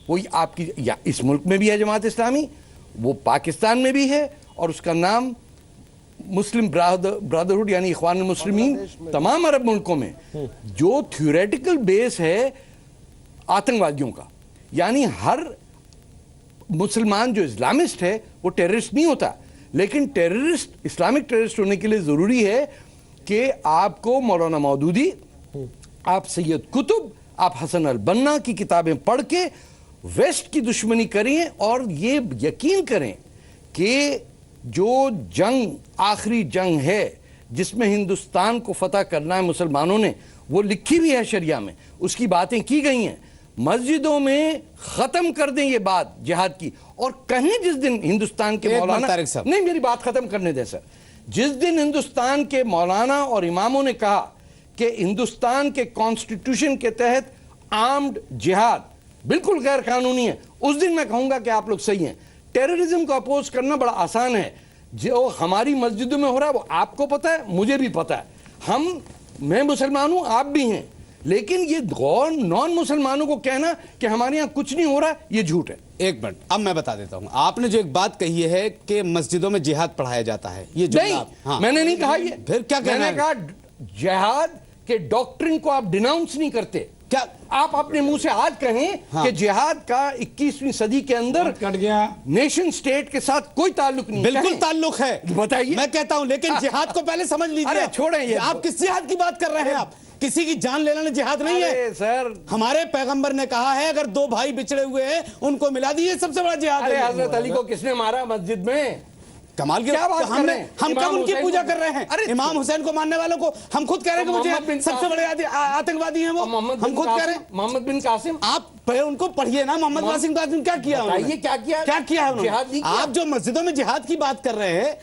C: वो आपकी, या इस मुल्क में भी है जमात इस्लामी, वो पाकिस्तान में भी है, और उसका नाम मुस्लिम ब्रदरहुड यानी इख्वान मुस्लिमीन तमाम अरब मुल्कों में, जो थ्योरेटिकल बेस है आतंकवादियों का। यानी हर मुसलमान जो इस्लामिस्ट है वो टेररिस्ट नहीं होता, लेकिन टेररिस्ट, इस्लामिक टेररिस्ट होने के लिए जरूरी है कि आपको मौलाना मौदूदी, आप सैयद कुतुब, आप हसन अल बन्ना की किताबें पढ़ के वेस्ट की दुश्मनी करें, और ये यकीन करें कि जो जंग आखिरी जंग है जिसमें हिंदुस्तान को फतह करना है मुसलमानों ने, वो लिखी भी है शरिया में, उसकी बातें की गई हैं। मस्जिदों में खत्म कर दें ये बात जिहाद की, और कहीं जिस दिन हिंदुस्तान के मौलाना, नहीं मेरी बात खत्म करने दे सर, जिस दिन हिंदुस्तान के मौलाना और इमामों ने कहा कि हिंदुस्तान के कॉन्स्टिट्यूशन के तहत आर्म्ड जिहाद बिल्कुल गैर कानूनी है, उस दिन मैं कहूंगा कि आप लोग सही हैं। टेररिज्म को अपोज करना बड़ा आसान है, जो हमारी मस्जिदों में हो रहा है वो आपको पता है, मुझे भी पता है, मैं मुसलमान हूं, आप भी हैं, लेकिन ये गौर नॉन मुसलमानों को कहना कि हमारे यहाँ कुछ नहीं हो रहा, ये झूठ है।
D: एक मिनट, अब मैं बता देता हूं। आपने जो एक बात कही है कि मस्जिदों में जिहाद पढ़ाया जाता है, ये जो
C: नहीं, मैंने नहीं कहा ये।
D: फिर क्या कहना है?
C: मैंने कहा जिहाद के डॉक्ट्रिन को आप डिनाउंस नहीं करते। क्या आप अपने मुंह से आज कहें कि जिहाद का 21वीं सदी के अंदर
G: कट गया,
C: नेशन स्टेट के साथ कोई ताल्लुक नहीं?
D: बिल्कुल ताल्लुक है,
C: बताइए।
D: मैं कहता हूं, लेकिन जिहाद को पहले समझ लीजिए।
C: अरे छोड़ें ये,
D: आप किस जिहाद की बात कर रहे हैं? आप किसी की जान लेना जिहाद नहीं है
C: सर।
D: हमारे पैगंबर ने कहा है अगर दो भाई बिछड़े हुए हैं उनको मिला दीजिए, सबसे बड़ा जिहाद है।
C: हजरत अली को किसने मारा मस्जिद में?
D: कमाल की
C: क्या बात कर रहे हैं?
D: हम कब उनकी पूजा कर रहे हैं?
C: अरे
D: इमाम हुसैन को मानने वालों को हम खुद कह रहे हैं कि मुझे सबसे बड़े आतंकवादी हैं वो, हम खुद कह रहे हैं।
C: मोहम्मद बिन कासिम,
D: आप उनको पढ़िए ना, मोहम्मद कासिम क्या किया उन्होंने?
C: क्या किया
D: है उन्होंने? आप जो मस्जिदों में जिहाद की बात कर रहे हैं,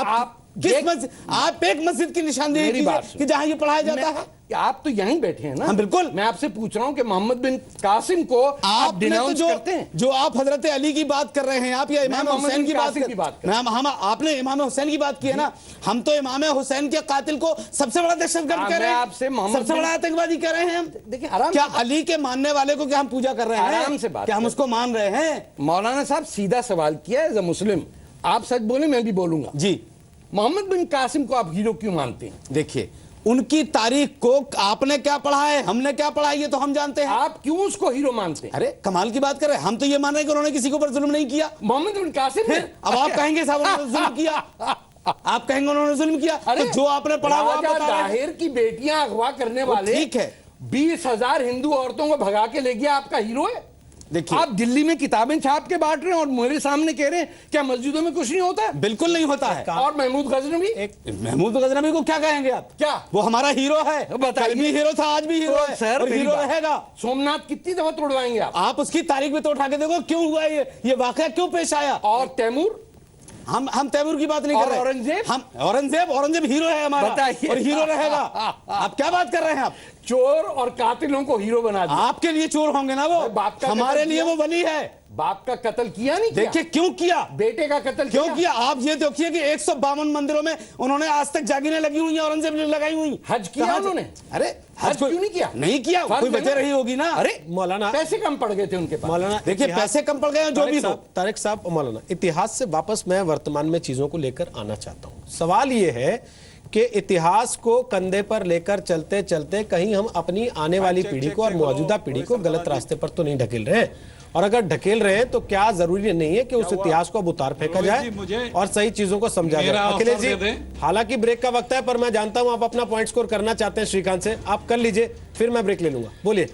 D: आप एक मस्जिद की निशानदेही कीजिए कि जहां ये पढ़ाया जाता है।
C: आप तो यहीं बैठे हैं ना।
D: हाँ बिल्कुल।
C: मैं आपसे पूछ रहा हूं कि मोहम्मद बिन कासिम को आप डिनाउंस करते हैं?
D: जो आप हजरत अली की बात कर रहे हैं आप, या इमाम हुसैन की बात कर रहे हैं? आपने इमाम हुसैन की बात की है ना, हम तो इमाम हुसैन के कातिल को सबसे बड़ा दहशतगर्द कह रहे हैं, सबसे बड़ा आतंकवादी कह रहे हैं हम।
C: देखिए
D: क्या अली के मानने वाले को क्या हम पूजा कर रहे हैं?
C: आराम से बात,
D: क्या हम उसको मान रहे हैं?
C: मौलाना साहब सीधा सवाल किया एज अ मुस्लिम, आप सच बोले मैं भी बोलूंगा
D: जी।
C: मोहम्मद बिन कासिम को आप हीरो क्यों मानते हैं?
D: देखिए, उनकी तारीख को आपने क्या पढ़ा है, हमने क्या पढ़ा है, ये तो हम जानते हैं।
C: आप क्यों उसको हीरो मानते हैं?
D: अरे कमाल की बात कर रहे हैं, हम तो ये मान रहे हैं कि उन्होंने किसी के ऊपर जुल्म नहीं किया।
C: मोहम्मद बिन कासिम ने,
D: अब आप कहेंगे साहब उन्होंने जुल्म किया, आप कहेंगे उन्होंने जुल्म किया।
C: अरे
D: तो जो आपने पढ़ा वो आप बता रहे हैं।
C: ताहिर की बेटियां अगवा करने वाले,
D: ठीक है,
C: 20,000 हिंदू औरतों को भगा के ले गया, आपका हीरो है?
D: देखिए,
C: आप दिल्ली में किताबें छाप के बांट रहे हैं और मेरे सामने कह रहे हैं क्या मस्जिदों में कुछ नहीं होता है?
D: बिल्कुल नहीं होता है।
C: और महमूद गजनवी,
D: महमूद गजनवी को क्या कहेंगे आप?
C: क्या
D: वो हमारा हीरो है? कल भी हीरो था, आज भी हीरो है
C: सर,
D: और हीरो रहेगा।
C: सोमनाथ कितनी दफा तोड़वाएंगे
D: आप उसकी तारीख भी तो उठा के देखो, क्यों हुआ ये वाकया क्यों पेश आया?
C: और तैमूर,
D: हम तैमूर की बात नहीं कर रहे। औरंगजेब हीरो है हमारा और हीरो रहेगा। आप क्या बात कर रहे हैं? आप
C: चोर और कातिलों को हीरो बना दिया।
D: आपके लिए चोर होंगे ना वो, हमारे लिए वो बनी है।
C: बाप का कत्ल किया नहीं?
D: देखिए क्यों किया,
C: बेटे का कत्ल
D: क्यों किया? आप ये देखिए कि 152 मंदिरों में उन्होंने आज तक जागीरें लगी हुई हैं, औरंगजेब ने लगाई हुई।
C: हज किया उन्होंने?
D: अरे
C: हज क्यों नहीं किया?
D: नहीं किया, कोई वजह रही होगी ना।
C: अरे
A: मौलाना,
C: पैसे कम पड़ गए थे उनके पास।
A: मौलाना
D: देखिए पैसे कम पड़ गए, जो भी हो।
A: तारिक साहब, मौलाना इतिहास से वापस मैं वर्तमान में चीजों को लेकर आना चाहता हूं। सवाल ये है कि इतिहास को कंधे पर लेकर चलते चलते कहीं हम अपनी आने वाली पीढ़ी को और मौजूदा पीढ़ी को गलत रास्ते पर तो नहीं ढकेल रहे हैं, और अगर ढकेल रहे हैं तो क्या जरूरी नहीं है कि उस इतिहास को अब उतार फेंका जाए और सही चीजों को समझा जाए? अखिलेश जी, हालांकि ब्रेक का वक्त है, पर मैं जानता हूं आप अपना पॉइंट स्कोर करना चाहते हैं श्रीकांत से, आप कर लीजिए, फिर मैं ब्रेक ले लूंगा। बोलिए।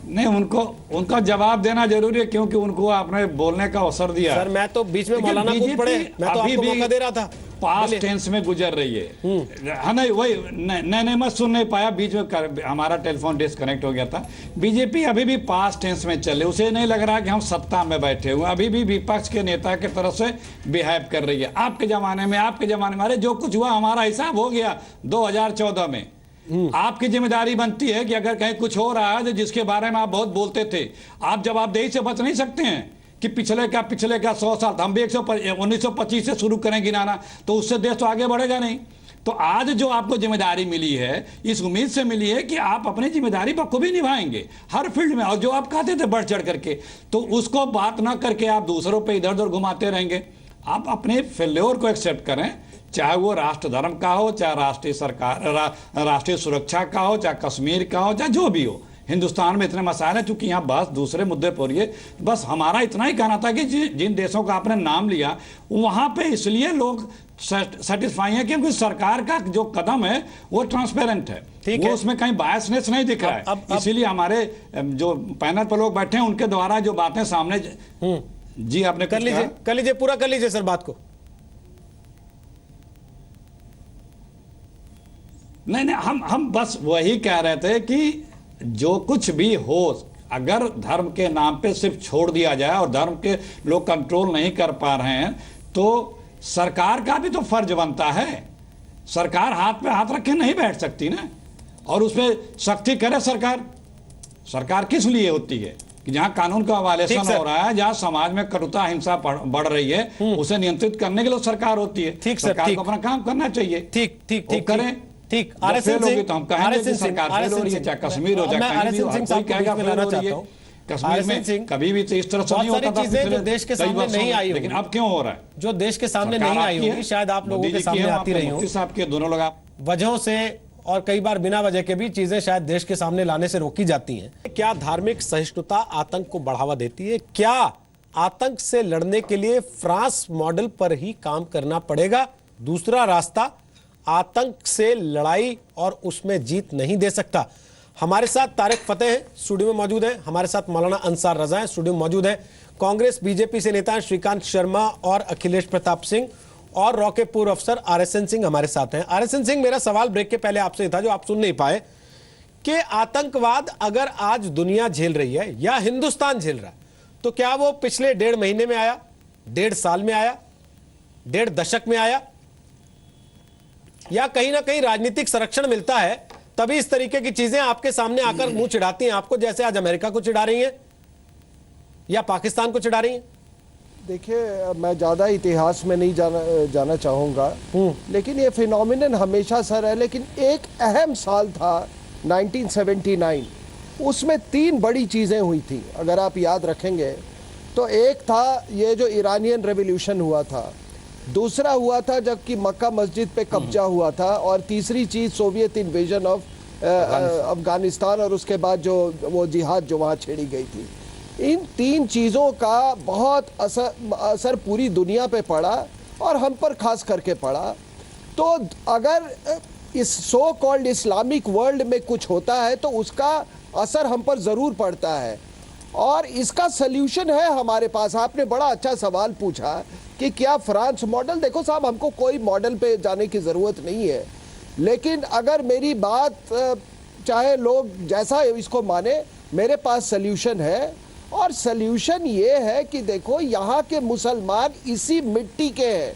G: नहीं, उनका जवाब देना जरूरी है क्योंकि उनको आपने बोलने का अवसर दिया।
A: सर मैं तो बीच में मौलाना कूद पड़े, मैं तो आपको मौका दे रहा था।
G: पास्ट टेंस में गुजर रही है। नहीं वही नहीं मैं सुन नहीं पाया, बीच में हमारा टेलीफोन डिस्कनेक्ट हो गया था। बीजेपी अभी भी पास्ट टेंस में चले, उसे नहीं लग रहा कि हम सत्ता में बैठे हुए, अभी भी विपक्ष के नेता की तरफ से बिहेव कर रही है। आपके जमाने में अरे जो कुछ हुआ हमारा हिसाब हो गया 2014 में। आपकी जिम्मेदारी बनती है कि अगर कहीं कुछ हो रहा है जिसके बारे में आप बहुत बोलते थे, आप जवाबदेही से बच नहीं सकते हैं कि पिछले का 100 साल, हम भी 1925 से शुरू करें गिनाना, तो उससे देश तो आगे बढ़ेगा नहीं। तो आज जो आपको जिम्मेदारी मिली है, इस उम्मीद से मिली है कि आप अपनी जिम्मेदारी बखूबी निभाएंगे हर फील्ड में, और जो आप कहते थे बढ़ चढ़ करके, तो उसको बात ना करके आप दूसरों पे इधर उधर घुमाते रहेंगे। आप अपने फेल्योर को एक्सेप्ट करें, चाहे वो राष्ट्र धर्म का हो, चाहे राष्ट्रीय सरकार राष्ट्रीय सुरक्षा का हो, चाहे कश्मीर का हो, चाहे जो भी हो। हिंदुस्तान में इतने मसाइल हैं, चूंकि यहाँ बस दूसरे मुद्दे पर ये, बस हमारा इतना ही कहना था कि जिन देशों का आपने नाम लिया वहाँ पे इसलिए लोग सेटिस्फाई है क्योंकि सरकार का जो कदम है वो ट्रांसपेरेंट है, वो उसमें कहीं बायसनेस नहीं दिख रहा है। इसीलिए हमारे जो पैनल पर लोग बैठे हैं उनके द्वारा जो बातें सामने जी आपने
A: कर
G: कुछ
A: लीजिए,
G: कहा?
A: कर लीजिए, पूरा कर लीजिए सर बात को।
G: नहीं, हम बस वही कह रहे थे कि जो कुछ भी हो, अगर धर्म के नाम पे सिर्फ छोड़ दिया जाए और धर्म के लोग कंट्रोल नहीं कर पा रहे हैं, तो सरकार का भी तो फर्ज बनता है। सरकार हाथ पे हाथ रखे नहीं बैठ सकती ना, और उसमें सख्ती करे सरकार। सरकार किस लिए होती है कि जहां कानून का वायलेशन हो रहा है, जहां समाज में कटुता हिंसा बढ़ रही है, उसे नियंत्रित करने के लिए सरकार होती है।
A: ठीक सर,
G: सरकार
A: ठीक।
G: को अपना काम करना चाहिए।
A: ठीक ठीक
G: वो
A: ठीक
G: करें।
A: ठीक।
G: जब
A: RSN
G: फेल होगी
A: सिंह,
G: तो हम कहेंगे कि सरकार फेल हो रही है, चाहे कश्मीर हो, चाहे
A: मैं
G: कहीं भी हो,
A: RSN
G: हर
A: सिंह
G: कोई
A: साहब को
G: कहेगा
A: बीच में
G: फेल
A: लाना
G: हो रही
A: चाहता
G: है।
A: हूं।
G: कश्मीर
A: RSN सिंह,
G: में कभी भी तो इस तरह से नहीं
A: बहुत
G: होता
A: सारी
G: था,
A: चीजें जो
G: पिछले
A: देश के
G: कई
A: सामने
G: वर्षों
A: नहीं
G: में।
A: आई
G: लेकिन
A: होंगी,
G: अब क्यों हो रहा है?
A: जो देश के सामने
G: सरकार
A: नहीं आई
G: आपकी है,
A: होंगी, शायद आप लोगों
G: मोदी
A: के
G: जी की
A: सामने
G: है,
A: आती
G: आपके
A: रही
G: मुफ्ती
A: हों,
G: साहब के, दोनों लोग आप
A: वजहों से और कई बार बिना वजह के भी चीजें शायद देश के सामने लाने से रोकी जाती हैं। क्या धार्मिक सहिष्णुता आतंक को बढ़ावा देती है? क्या आतंक से लड़ने के लिए फ्रांस मॉडल पर ही काम करना पड़ेगा? दूसरा रास्ता आतंक से लड़ाई और उसमें जीत नहीं दे सकता। हमारे साथ तारिक फतेह हैं, स्टूडियो में मौजूद हैं। हमारे साथ मौलाना अंसार रजा हैं, स्टूडियो में मौजूद हैं। कांग्रेस बीजेपी से नेता श्रीकांत शर्मा और अखिलेश प्रताप सिंह, और रॉ के पूर्व अफसर RSN सिंह हमारे साथ हैं। RSN सिंह, मेरा सवाल ब्रेक के पहले आपसे था जो आप सुन नहीं पाए, कि आतंकवाद अगर आज दुनिया झेल रही है या हिंदुस्तान झेल रहा है, तो क्या वो पिछले 1.5 महीने में आया, 1.5 साल में आया, 1.5 दशक में आया, या कहीं ना कहीं राजनीतिक संरक्षण मिलता है तभी इस तरीके की चीजें आपके सामने आकर मुंह चिढ़ाती हैं आपको, जैसे आज अमेरिका को चिढ़ा रही हैं या पाकिस्तान को चिढ़ा रही हैं?
E: देखिए, मैं ज़्यादा इतिहास में नहीं जाना चाहूँगा, लेकिन ये फिनोमिनन हमेशा सा रहा है। लेकिन एक अहम साल था 1979, उसमें 3 बड़ी चीज़ें हुई थी, अगर आप याद रखेंगे तो। एक था ये जो ईरानियन रेवोल्यूशन हुआ था, दूसरा हुआ था जबकि मक्का मस्जिद पे कब्जा हुआ था, और तीसरी चीज़ सोवियत इन्वेजन ऑफ अफगानिस्तान, और उसके बाद जो वो जिहाद जो वहाँ छेड़ी गई थी। इन 3 चीज़ों का बहुत असर पूरी दुनिया पे पड़ा और हम पर खास करके पड़ा। तो अगर इस सो कॉल्ड इस्लामिक वर्ल्ड में कुछ होता है तो उसका असर हम पर ज़रूर पड़ता है, और इसका सल्यूशन है हमारे पास। आपने बड़ा अच्छा सवाल पूछा कि क्या फ्रांस मॉडल, देखो साहब, हमको कोई मॉडल पे जाने की ज़रूरत नहीं है, लेकिन अगर मेरी बात चाहे लोग जैसा इसको माने, मेरे पास सल्यूशन है। और सल्यूशन ये है कि देखो, यहाँ के मुसलमान इसी मिट्टी के हैं।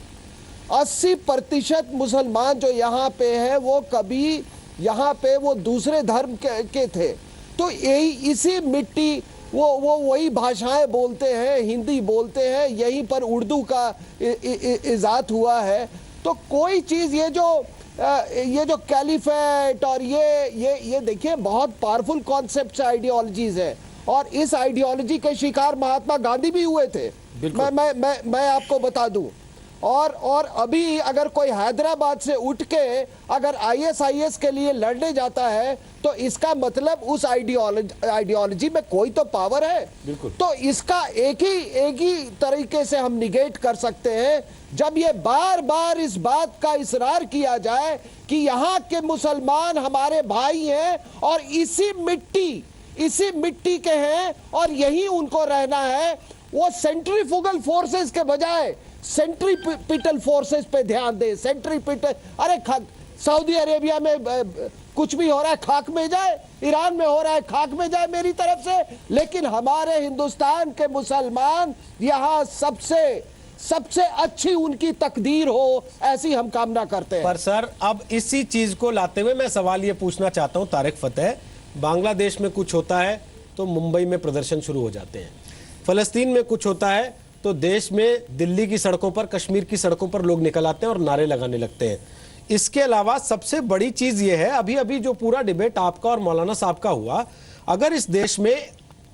E: 80% मुसलमान जो यहाँ पे है वो कभी यहाँ पे वो दूसरे धर्म के थे, तो यही इसी मिट्टी वो वही भाषाएं बोलते हैं, हिंदी बोलते हैं, यहीं पर उर्दू का इजाद हुआ है। तो कोई चीज़ ये जो कैलिफेट और ये देखिए, बहुत पावरफुल कॉन्सेप्ट आइडियोलॉजीज है, और इस आइडियोलॉजी के शिकार महात्मा गांधी भी हुए थे। मैं आपको बता दूं। और अभी अगर कोई हैदराबाद से उठ के अगर ISIS के लिए लड़ने जाता है तो इसका मतलब उस आइडियोलॉजी में कोई तो पावर है। तो इसका एक ही तरीके से हम निगेट कर सकते हैं, जब ये बार बार इस बात का इसरार किया जाए कि यहाँ के मुसलमान हमारे भाई हैं और इसी मिट्टी के हैं और यही उनको रहना है। वो सेंट्रीफ्यूगल फोर्सेस के बजाय सेंट्रीपिटल फोर्सेस पे ध्यान दे। सेंट्रीपिटल, अरे सऊदी अरेबिया में कुछ भी हो रहा है खाक में जाए, ईरान में हो रहा है खाक में जाए मेरी तरफ से, लेकिन हमारे हिंदुस्तान के मुसलमान यहाँ सबसे अच्छी उनकी तकदीर हो, ऐसी हम कामना करते हैं।
A: पर सर, अब इसी चीज को लाते हुए मैं सवाल ये पूछना चाहता हूं तारिक फतेह, बांग्लादेश में कुछ होता है तो मुंबई में प्रदर्शन शुरू हो जाते हैं, फलस्तीन में कुछ होता है तो देश में दिल्ली की सड़कों पर, कश्मीर की सड़कों पर लोग निकल आते हैं और नारे लगाने लगते हैं। इसके अलावा सबसे बड़ी चीज यह है, अभी जो पूरा डिबेट आपका और मौलाना साहब का हुआ, अगर इस देश में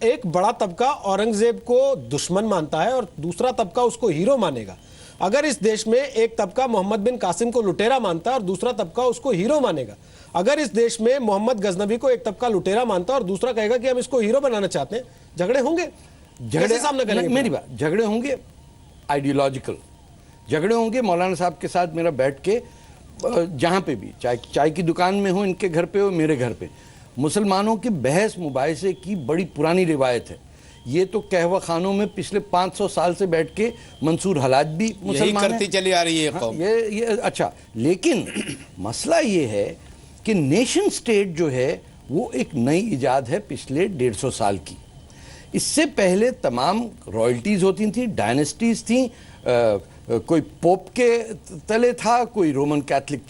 A: एक बड़ा तबका औरंगजेब को दुश्मन मानता है और दूसरा तबका उसको हीरो मानेगा, अगर इस देश में एक तबका मोहम्मद बिन कासिम को लुटेरा मानता है और दूसरा तबका उसको हीरो मानेगा, अगर इस देश में मोहम्मद गजनबी को एक तबका लुटेरा मानता है और दूसरा कहेगा कि हम इसको हीरो बनाना चाहते हैं, झगड़े होंगे।
C: झगड़े सामने करेंगे, मेरी बात, झगड़े होंगे आइडियोलॉजिकल, झगड़े होंगे। मौलाना साहब के साथ मेरा बैठ के जहाँ पे भी, चाय की दुकान में हो, इनके घर पे हो, मेरे घर पे, मुसलमानों की बहस मुबाहिसे की बड़ी पुरानी रिवायत है। ये तो कहवा खानों में पिछले 500 साल से बैठ के मंसूर हलाज भी
D: यही
C: मुसलमान
D: करती
C: हैं।
D: चली आ रही है
C: हाँ,
D: कौम।
C: ये अच्छा, लेकिन मसला ये है कि नेशन स्टेट जो है वो एक नई इजाद है पिछले 150 साल की। इससे पहले तमाम रॉयल्टीज होती थी, डायनेस्टीज थी, कोई पोप के तले था, कोई Roman Catholic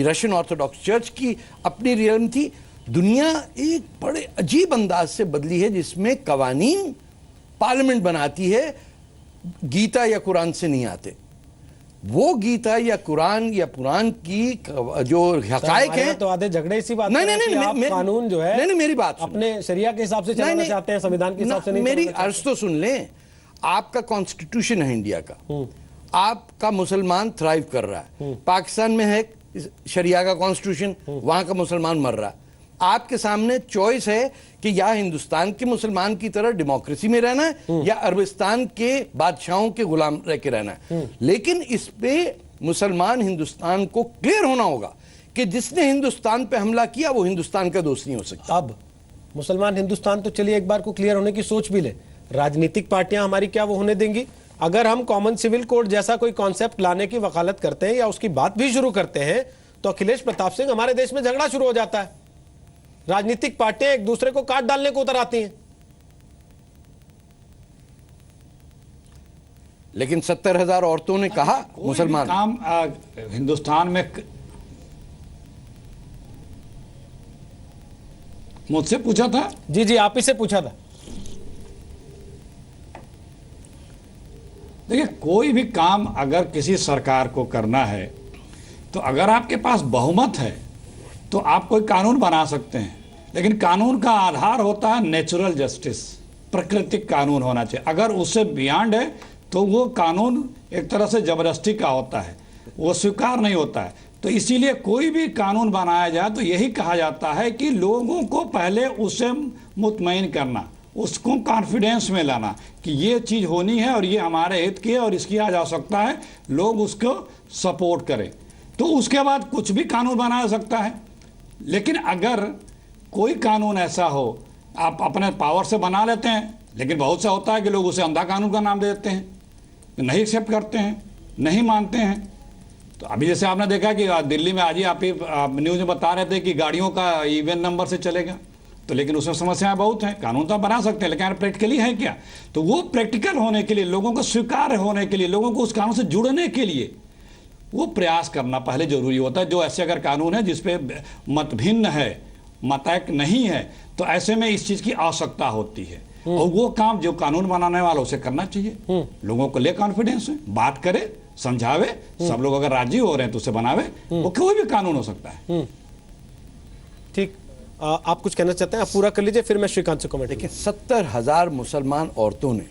C: Russian Orthodox church की अपनी रियल्म थी। दुनिया एक बड़े अजीब अंदाज से बदली है जिसमें कवानीन पार्लियामेंट बनाती है, गीता या कुरान से नहीं आते। वो गीता या कुरान या पुराण की जो हकायक है,
A: तो आधे झगड़े इसी बात
C: नहीं
A: पर है
C: नहीं
A: कि
C: नहीं
A: आप
C: मैं-
A: कानून जो है
C: नहीं मेरी बात सुनो।
A: अपने शरिया के हिसाब से चलाना चाहते हैं, संविधान के हिसाब से नहीं
C: मेरी
A: चलाना चाहते।
C: अर्ज तो सुन लें। आपका कॉन्स्टिट्यूशन है इंडिया का, आपका मुसलमान थ्राइव कर रहा है। पाकिस्तान में है शरिया का कॉन्स्टिट्यूशन, वहां का मुसलमान मर रहा है। आपके सामने चॉइस है कि या हिंदुस्तान के मुसलमान की तरह डेमोक्रेसी में रहना है या अरबिस्तान के बादशाहों के गुलाम रह के रहना है। लेकिन इस पे मुसलमान हिंदुस्तान को क्लियर होना होगा कि जिसने हिंदुस्तान पे हमला किया वो हिंदुस्तान का दोस्त नहीं हो सकता।
A: अब मुसलमान हिंदुस्तान तो चलिए एक बार को क्लियर होने की सोच भी ले, राजनीतिक पार्टियां हमारी क्या वो होने देंगी? अगर हम कॉमन सिविल कोड जैसा कोई कॉन्सेप्ट लाने की वकालत करते हैं या उसकी बात भी शुरू करते हैं तो अखिलेश प्रताप सिंह हमारे देश में झगड़ा शुरू हो जाता है। राजनीतिक पार्टियां एक दूसरे को काट डालने को उतर आती हैं।
C: लेकिन 70,000 औरतों ने कहा
G: कोई
C: मुसलमान
G: भी काम हिंदुस्तान में मुझसे पूछा था।
A: जी जी, आप ही से पूछा था।
G: देखिए, कोई भी काम अगर किसी सरकार को करना है तो अगर आपके पास बहुमत है तो आप कोई कानून बना सकते हैं, लेकिन कानून का आधार होता है नेचुरल जस्टिस, प्राकृतिक कानून होना चाहिए। अगर उससे बियॉन्ड है तो वो कानून एक तरह से जबरदस्ती का होता है, वो स्वीकार नहीं होता है। तो इसीलिए कोई भी कानून बनाया जाए तो यही कहा जाता है कि लोगों को पहले उससे मुतमईन करना, उसको कॉन्फिडेंस में लाना कि ये चीज़ होनी है और ये हमारे हित की है और इसकी आज आवश्यकता है, लोग उसको सपोर्ट करें, तो उसके बाद कुछ भी कानून बनाया जा सकता है। लेकिन अगर कोई कानून ऐसा हो आप अपने पावर से बना लेते हैं, लेकिन बहुत सा होता है कि लोग उसे अंधा कानून का नाम दे देते हैं, नहीं एक्सेप्ट करते हैं, नहीं मानते हैं। तो अभी जैसे आपने देखा कि दिल्ली में आज ही आप न्यूज़ में बता रहे थे कि गाड़ियों का इवन नंबर से चलेगा, तो लेकिन उसमें समस्याएं बहुत हैं। कानून तो बना सकते हैं लेकिन प्रैक्टिकली है क्या? तो वो प्रैक्टिकल होने के लिए, लोगों को स्वीकार्य होने के लिए, लोगों को उस कानून से जुड़ने के लिए वो प्रयास करना पहले जरूरी होता है। जो ऐसे अगर कानून है जिसपे मत भिन्न है, मतैक नहीं है, तो ऐसे में इस चीज की आवश्यकता होती है और वो काम जो कानून बनाने वाला उसे करना चाहिए। लोगों को ले कॉन्फिडेंस है, बात करे, समझावे, सब लोग अगर राजी हो रहे हैं तो उसे बनावे, वो कोई भी कानून हो सकता है।
A: ठीक, आप कुछ कहना चाहते हैं? आप पूरा कर लीजिए, फिर मैं श्रीकांत से कमेंट।
C: देखिए, 70,000 मुसलमान औरतों ने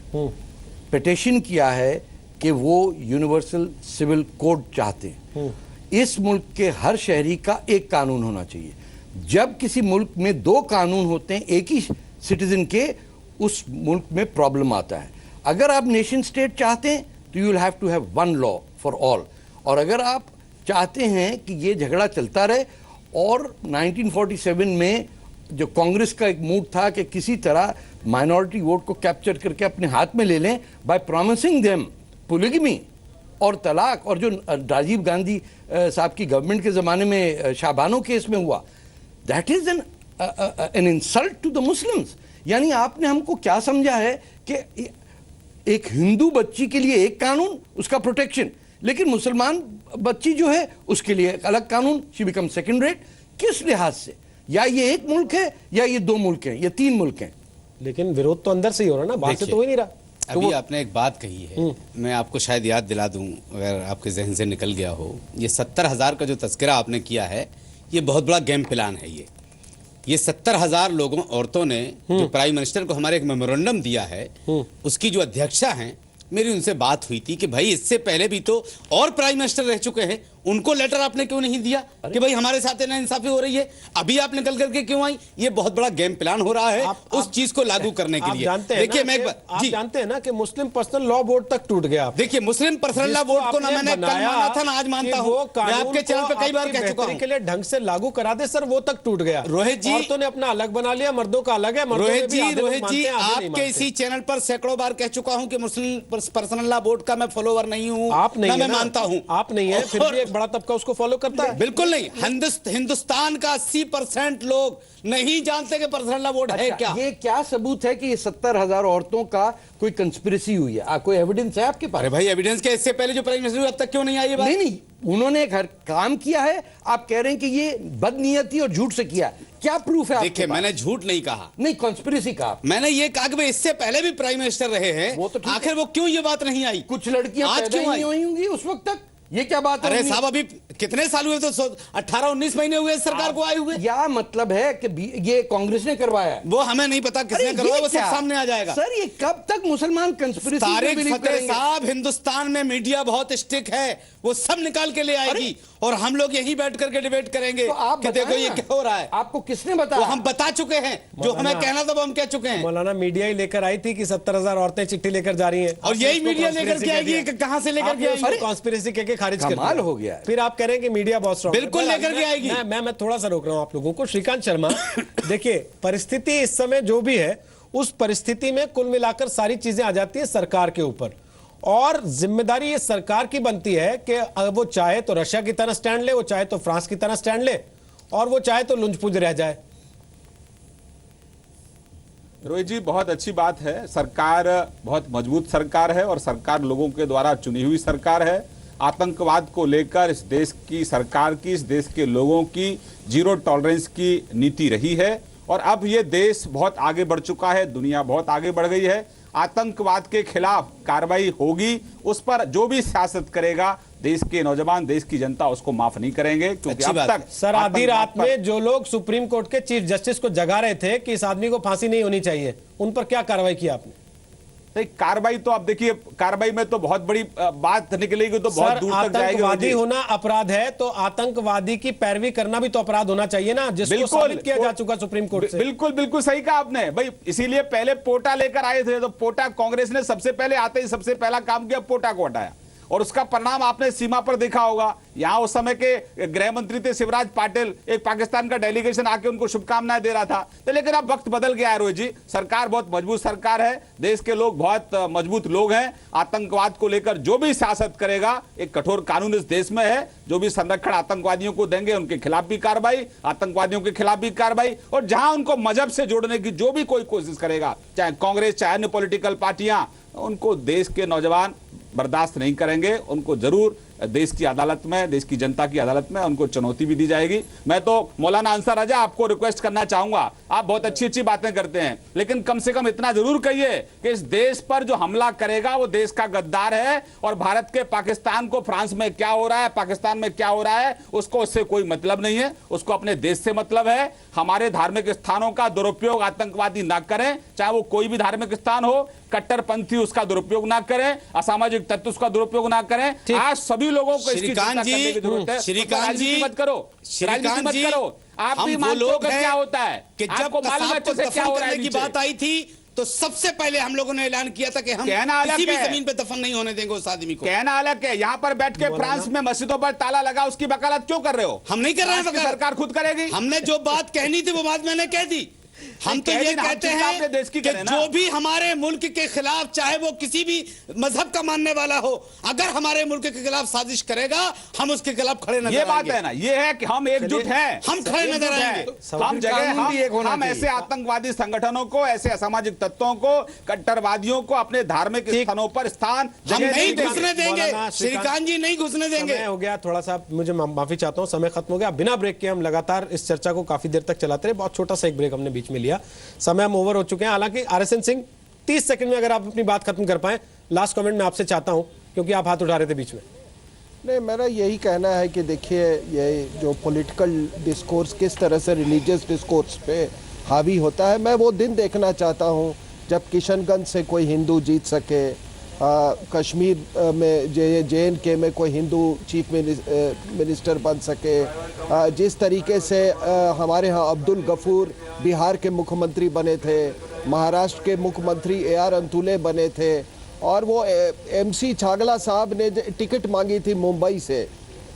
C: पिटिशन किया है कि वो यूनिवर्सल सिविल कोड चाहते हैं। इस मुल्क के हर शहरी का एक कानून होना चाहिए। जब किसी मुल्क में दो कानून होते हैं एक ही सिटीजन के, उस मुल्क में प्रॉब्लम आता है। अगर आप नेशन स्टेट चाहते हैं तो you will have to have one law for all. और अगर आप चाहते हैं कि ये झगड़ा चलता रहे, और 1947 में जो कांग्रेस का एक मूड था कि किसी तरह माइनॉरिटी वोट को कैप्चर करके अपने हाथ में ले लें बाय प्रॉमिसिंग देम पोलिगमी और तलाक, और जो राजीव गांधी साहब की गवर्नमेंट के ज़माने में शाबानो केस में हुआ, that is an insult to the Muslims. यानी आपने हमको क्या समझा है कि एक हिंदू बच्ची के लिए एक कानून, उसका प्रोटेक्शन, लेकिन मुसलमान बच्ची जो है उसके लिए एक अलग कानून, शी बिकम सेकंड रेट। किस लिहाज से? या ये एक मुल्क है या ये दो मुल्क हैं या तीन मुल्क हैं?
A: लेकिन विरोध तो अंदर से ही हो रहा है ना, बाहर से तो हो ही नहीं रहा।
D: अभी आपने एक बात कही है, मैं आपको शायद याद दिला दूं अगर आपके जहन से निकल गया हो। ये 70,000 का जो तस्करा आपने किया है, ये बहुत बड़ा गेम प्लान है। ये 70,000 लोगों, औरतों ने जो प्राइम मिनिस्टर को हमारे एक मेमोरेंडम दिया है, उसकी जो अध्यक्षा हैं मेरी उनसे बात हुई थी कि भाई इससे पहले भी तो और प्राइम मिनिस्टर रह चुके हैं, उनको लेटर आपने क्यों नहीं दिया कि भाई हमारे साथ नाइंसाफी हो रही है, अभी आप निकल करके क्यों आई? ये बहुत बड़ा गेम प्लान हो रहा है उस चीज को लागू करने के लिए।
A: देखिए आप जानते हैं ना कि मुस्लिम पर्सनल लॉ बोर्ड तक टूट गया।
D: देखिए मुस्लिम पर्सनल लॉ बोर्ड को ना मैंने कल माना था ना आज मानता हूं, मैं आपके चैनल पे कई बार कह चुका हूं
A: के लिए ढंग से लागू करा दे सर, वो तक टूट गया।
D: रोहित जी,
A: औरतों ने अपना अलग बना लिया, मर्दों का अलग है।
D: रोहित जी आपके इसी चैनल पर सैकड़ों बार कह चुका हूं कि मुस्लिम पर्सनल लॉ बोर्ड का मैं फॉलोवर नहीं हूं।
A: आप नहीं,
D: मैं मानता हूं
A: आप नहीं है, फिर भी एक बड़ा तबका उसको फॉलो करता है।
D: बिल्कुल नहीं, हिंदुस्तान का 80% लोग नहीं जानते कि पर्सनल लॉ बोर्ड है क्या।
C: ये क्या सबूत है कि ये 70,000 औरतों का कोई कंस्पिरेसी हुई है? कोई एविडेंस है आपके पास?
D: अरे भाई एविडेंस के, इससे पहले जो प्राइम मिनिस्टर अब तक क्यों नहीं आई ये बात?
C: नहीं, उन्होंने एक काम किया है, आप कह रहे हैं कि ये बदनीयती और झूठ से किया। क्या प्रूफ है?
D: देखिए मैंने झूठ नहीं कहा,
C: नहीं कंस्पिरेसी कहा।
D: मैंने ये कहा कि भाई इससे पहले भी प्राइम मिनिस्टर रहे हैं,
C: वो तो
D: आखिर वो क्यों ये बात नहीं आई?
C: कुछ लड़कियां
D: आज
C: पैदा
D: क्यों
C: नहीं हुई होंगी उस वक्त तक। ये क्या बात है?
D: अरे साहब अभी कितने साल हुए? तो 18-19 महीने हुए सरकार को आए हुए।
C: क्या मतलब है कि ये कांग्रेस ने करवाया?
D: वो हमें नहीं पता किसने करवाया, वो सब सामने आ जाएगा।
C: सर ये कब तक मुसलमान कंस्पिरेसी
D: तारिक फतेह साहब, हिंदुस्तान में मीडिया बहुत स्टिक है, वो सब निकाल के ले आएगी और हम लोग यहीं बैठ करके डिबेट करेंगे
C: तो आप
D: कि देखो ये क्या हो रहा है।
C: आपको किसने बताया?
D: वो हम बता चुके हैं, जो हमें कहना था वो हम कह चुके हैं।
A: मौलाना मीडिया ही लेकर आई थी कि 70,000 औरतें चिट्ठी लेकर जा रही हैं,
D: और यही मीडिया लेकर के आएगी। कहां से लेकर के आएगी?
A: कॉन्स्पिरेसी कह के खारिज कर
C: कमाल हो गया।
A: फिर आप कह रहे हैं कि मीडिया बहुत स्ट्रांग।
D: बिल्कुल लेकर के आएगी।
A: मैं थोड़ा सा रोक रहा हूं आप लोगों को। श्रीकांत शर्मा, देखिए परिस्थिति इस समय जो भी है, उस परिस्थिति में कुल मिलाकर सारी चीजें आ जाती है सरकार के ऊपर, और जिम्मेदारी ये सरकार की बनती है कि वो चाहे तो रशिया की तरह स्टैंड ले, वो चाहे तो फ्रांस की तरह स्टैंड ले, और वो चाहे तो लुंजपुंज रह जाए।
F: रोहित जी बहुत अच्छी बात है, सरकार बहुत मजबूत सरकार है और सरकार लोगों के द्वारा चुनी हुई सरकार है। आतंकवाद को लेकर इस देश की सरकार की, इस देश के लोगों की जीरो टॉलरेंस की नीति रही है और अब ये देश बहुत आगे बढ़ चुका है, दुनिया बहुत आगे बढ़ गई है। आतंकवाद के खिलाफ कार्रवाई होगी, उस पर जो भी सियासत करेगा देश के नौजवान, देश की जनता उसको माफ नहीं करेंगे, क्योंकि अब तक
A: सर आधी रात में जो लोग सुप्रीम कोर्ट के चीफ जस्टिस को जगा रहे थे कि इस आदमी को फांसी नहीं होनी चाहिए, उन पर क्या कार्रवाई की आपने?
F: कार्रवाई तो आप देखिए, कार्रवाई में तो बहुत बड़ी बात निकलेगी तो बहुत दूर तक जाएगी।
A: आतंकवादी होना अपराध है तो आतंकवादी की पैरवी करना भी तो अपराध होना चाहिए ना, जिसको साबित किया जा चुका सुप्रीम कोर्ट से।
F: बिल्कुल बिल्कुल सही कहा आपने भाई, इसीलिए पहले पोटा लेकर आए थे, तो पोटा कांग्रेस ने सबसे पहले आते ही सबसे पहला काम किया, पोटा को हटाया, और उसका परिणाम आपने सीमा पर देखा होगा। यहां उस समय के गृह मंत्री थे शिवराज पाटिल, एक पाकिस्तान का डेलीगेशन आके उनको शुभकामनाएं दे रहा था। तो लेकिन अब वक्त बदल गया है रोहित जी, सरकार बहुत मजबूत सरकार है, देश के लोग बहुत मजबूत लोग हैं। आतंकवाद को लेकर जो भी सियासत करेगा, एक कठोर कानून इस देश में है, जो भी संरक्षण आतंकवादियों को देंगे उनके खिलाफ भी कार्रवाई, आतंकवादियों के खिलाफ भी कार्रवाई, और जहां उनको मजहब से जोड़ने की जो भी कोई कोशिश करेगा, चाहे कांग्रेस चाहे अन्य पॉलिटिकल पार्टियां, उनको देश के नौजवान बर्दाश्त नहीं करेंगे। उनको जरूर देश की अदालत में, देश की जनता की अदालत में उनको चुनौती भी दी जाएगी। मैं तो मौलाना अंसार रजा आपको रिक्वेस्ट करना चाहूंगा, आप बहुत अच्छी अच्छी बातें करते हैं, लेकिन कम से कम इतना जरूर कहिए कि इस देश पर जो हमला करेगा वो देश का गद्दार है, और भारत के पाकिस्तान को फ्रांस में क्या हो रहा है, पाकिस्तान में क्या हो रहा है, उसको उससे कोई मतलब नहीं है, उसको अपने देश से मतलब है। हमारे धार्मिक स्थानों का दुरुपयोग आतंकवादी ना करें, चाहे वो कोई भी धार्मिक स्थान हो, कट्टरपंथी उसका दुरुपयोग ना करें, असामाजिक तत्व उसका दुरुपयोग ना करें। आज सभी लोगों को इसकी चिंता करने की जरूरत है।
D: श्रीकांत
F: मत करो, राजनीति मत करो। आप भी मानते हो कि क्या होता है
D: कि जब क्या हो रहा है की बात आई थी तो सबसे पहले हम लोगों ने ऐलान किया था कि हम किसी भी जमीन पे दफन नहीं होने देंगे उस आदमी को।
F: कहना अलग है, यहाँ पर बैठ के फ्रांस में मस्जिदों पर ताला लगा, उसकी वकालत क्यों कर रहे हो?
D: हम नहीं कर रहे हैं,
F: सरकार खुद करेगी।
D: हमने जो बात कहनी थी वो बात मैंने कह दी। हम तो ये कहते हैं कि जो भी हमारे मुल्क के खिलाफ, चाहे वो किसी भी मजहब का मानने वाला हो, अगर हमारे मुल्क के खिलाफ साजिश करेगा हम उसके खिलाफ खड़े नजर आएंगे।
F: ये बात है ना, ये है कि हम एकजुट हैं,
D: हम खड़े नजर आएंगे।
F: हम ऐसे आतंकवादी संगठनों को, ऐसे असामाजिक तत्वों को, कट्टरवादियों को अपने धार्मिक स्थानों पर स्थान
D: हम नहीं घुसने देंगे। श्रीकांत जी नहीं घुसने देंगे।
A: हो गया थोड़ा सा, मुझे माफी चाहता हूं, समय खत्म हो गया। बिना ब्रेक के हम लगातार इस चर्चा को काफी देर तक चलाते रहे, बहुत छोटा सा एक ब्रेक हमने बीच में लिया, समय हम ओवर हो चुके हैं। हालांकि आरएसएन सिंह 30 सेकंड में अगर आप अपनी बात खत्म कर पाए, लास्ट कमेंट में आपसे चाहता हूं, क्योंकि आप हाथ उठा रहे थे बीच में।
E: नहीं, मेरा यही कहना है कि देखिए ये जो पॉलिटिकल डिस्कोर्स किस तरह से रिलीजियस डिस्कोर्स पे हावी होता है, मैं वो दिन देखना चाहता हूं जब किशनगंज से कोई हिंदू जीत सके कश्मीर में JNK में कोई हिंदू चीफ मिनिस्टर बन सके, जिस तरीके से हमारे यहाँ अब्दुल गफूर बिहार के मुख्यमंत्री बने थे, महाराष्ट्र के मुख्यमंत्री AR अंतुले बने थे, और वो MC छागला साहब ने टिकट मांगी थी मुंबई से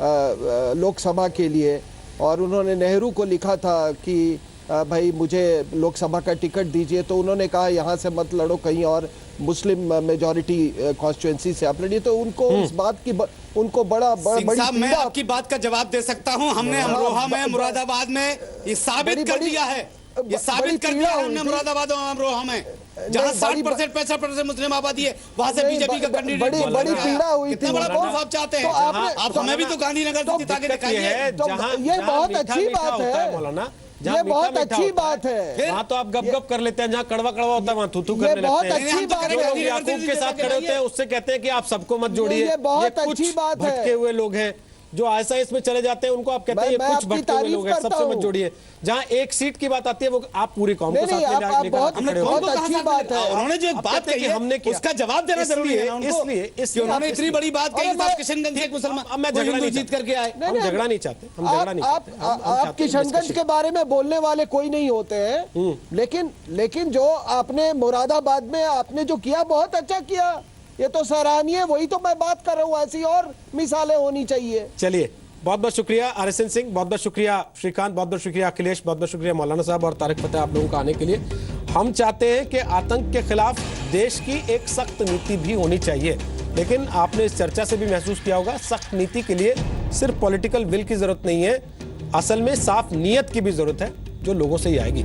E: लोकसभा के लिए, और उन्होंने नेहरू को लिखा था कि भाई मुझे लोकसभा का टिकट दीजिए, तो उन्होंने कहा यहाँ से मत लड़ो, कहीं और मुस्लिम मेजॉरिटी कॉन्स्टिट्यूएंसी से आप लड़िए। तो उनको इस बात की उनको बड़ी
H: साहब, मैं आपकी बात का जवाब दे सकता हूँ। हमने अमरोहा में, मुरादाबाद में ये साबित कर दिया है, ये साबित कर दिया है हमने मुरादाबाद और अमरोहा में, जहाँ 60% 65% मुस्लिम आबादी है, वहाँ से बीजेपी का कैंडिडेट
E: बड़ी पीड़ा हुई थी।
H: कितना बड़ा प्रूफ आप चाहते हैं? आप हमें भी तो गांधीनगर से जिता के दिखाइए।
E: ये बहुत अच्छी बात है
A: मौलाना,
E: ये बहुत अच्छी बात है।
A: वहाँ तो आप गप कर लेते हैं, जहाँ कड़वा होता है वहाँ थू करने लगते हैं।
E: बहुत अच्छी बात है।
A: लोग याकूब के साथ खड़े होते हैं, उससे कहते हैं कि आप सबको मत जोड़िए।
E: ये बहुत अच्छी बात है।
A: भटके हुए लोग हैं जो ISIS में चले जाते हैं, उनको आप कहते हैं ये कुछ भटके हुए लोग हैं, सबसे मत जोड़िए। जहाँ एक सीट की बात आती है वो आप पूरी कौम को साथ में लेकर
E: बहुत अच्छी बात है।
H: उन्होंने जो बात कही है हमने उसका जवाब देना जरूरी है।
A: इसलिए
H: उन्होंने इतनी बड़ी बात कही, किशनगंज से मुसलमान
A: मैं झगड़ा नहीं
H: जीत करके आए।
A: हम झगड़ा नहीं चाहते, हम झगड़ा नहीं चाहते।
E: आप किशनगंज के बारे में बोलने वाले कोई नहीं होते हैं, लेकिन जो आपने मुरादाबाद में आपने जो किया बहुत अच्छा किया, ये तो सराहनीय है। वही तो मैं बात कर रहा हूँ, ऐसी और मिसालें होनी चाहिए।
A: चलिए, बहुत बहुत शुक्रिया RSN सिंह, बहुत बहुत शुक्रिया श्रीकांत, बहुत बहुत शुक्रिया अखिलेश, बहुत बहुत शुक्रिया मौलाना साहब और तारिक फतेह आप लोगों का आने के लिए। हम चाहते हैं कि आतंक के खिलाफ देश की एक सख्त नीति भी होनी चाहिए, लेकिन आपने इस चर्चा से भी महसूस किया होगा सख्त नीति के लिए सिर्फ पॉलिटिकल विल की जरूरत नहीं है, असल में साफ नीयत की भी जरूरत है जो लोगों से ही आएगी।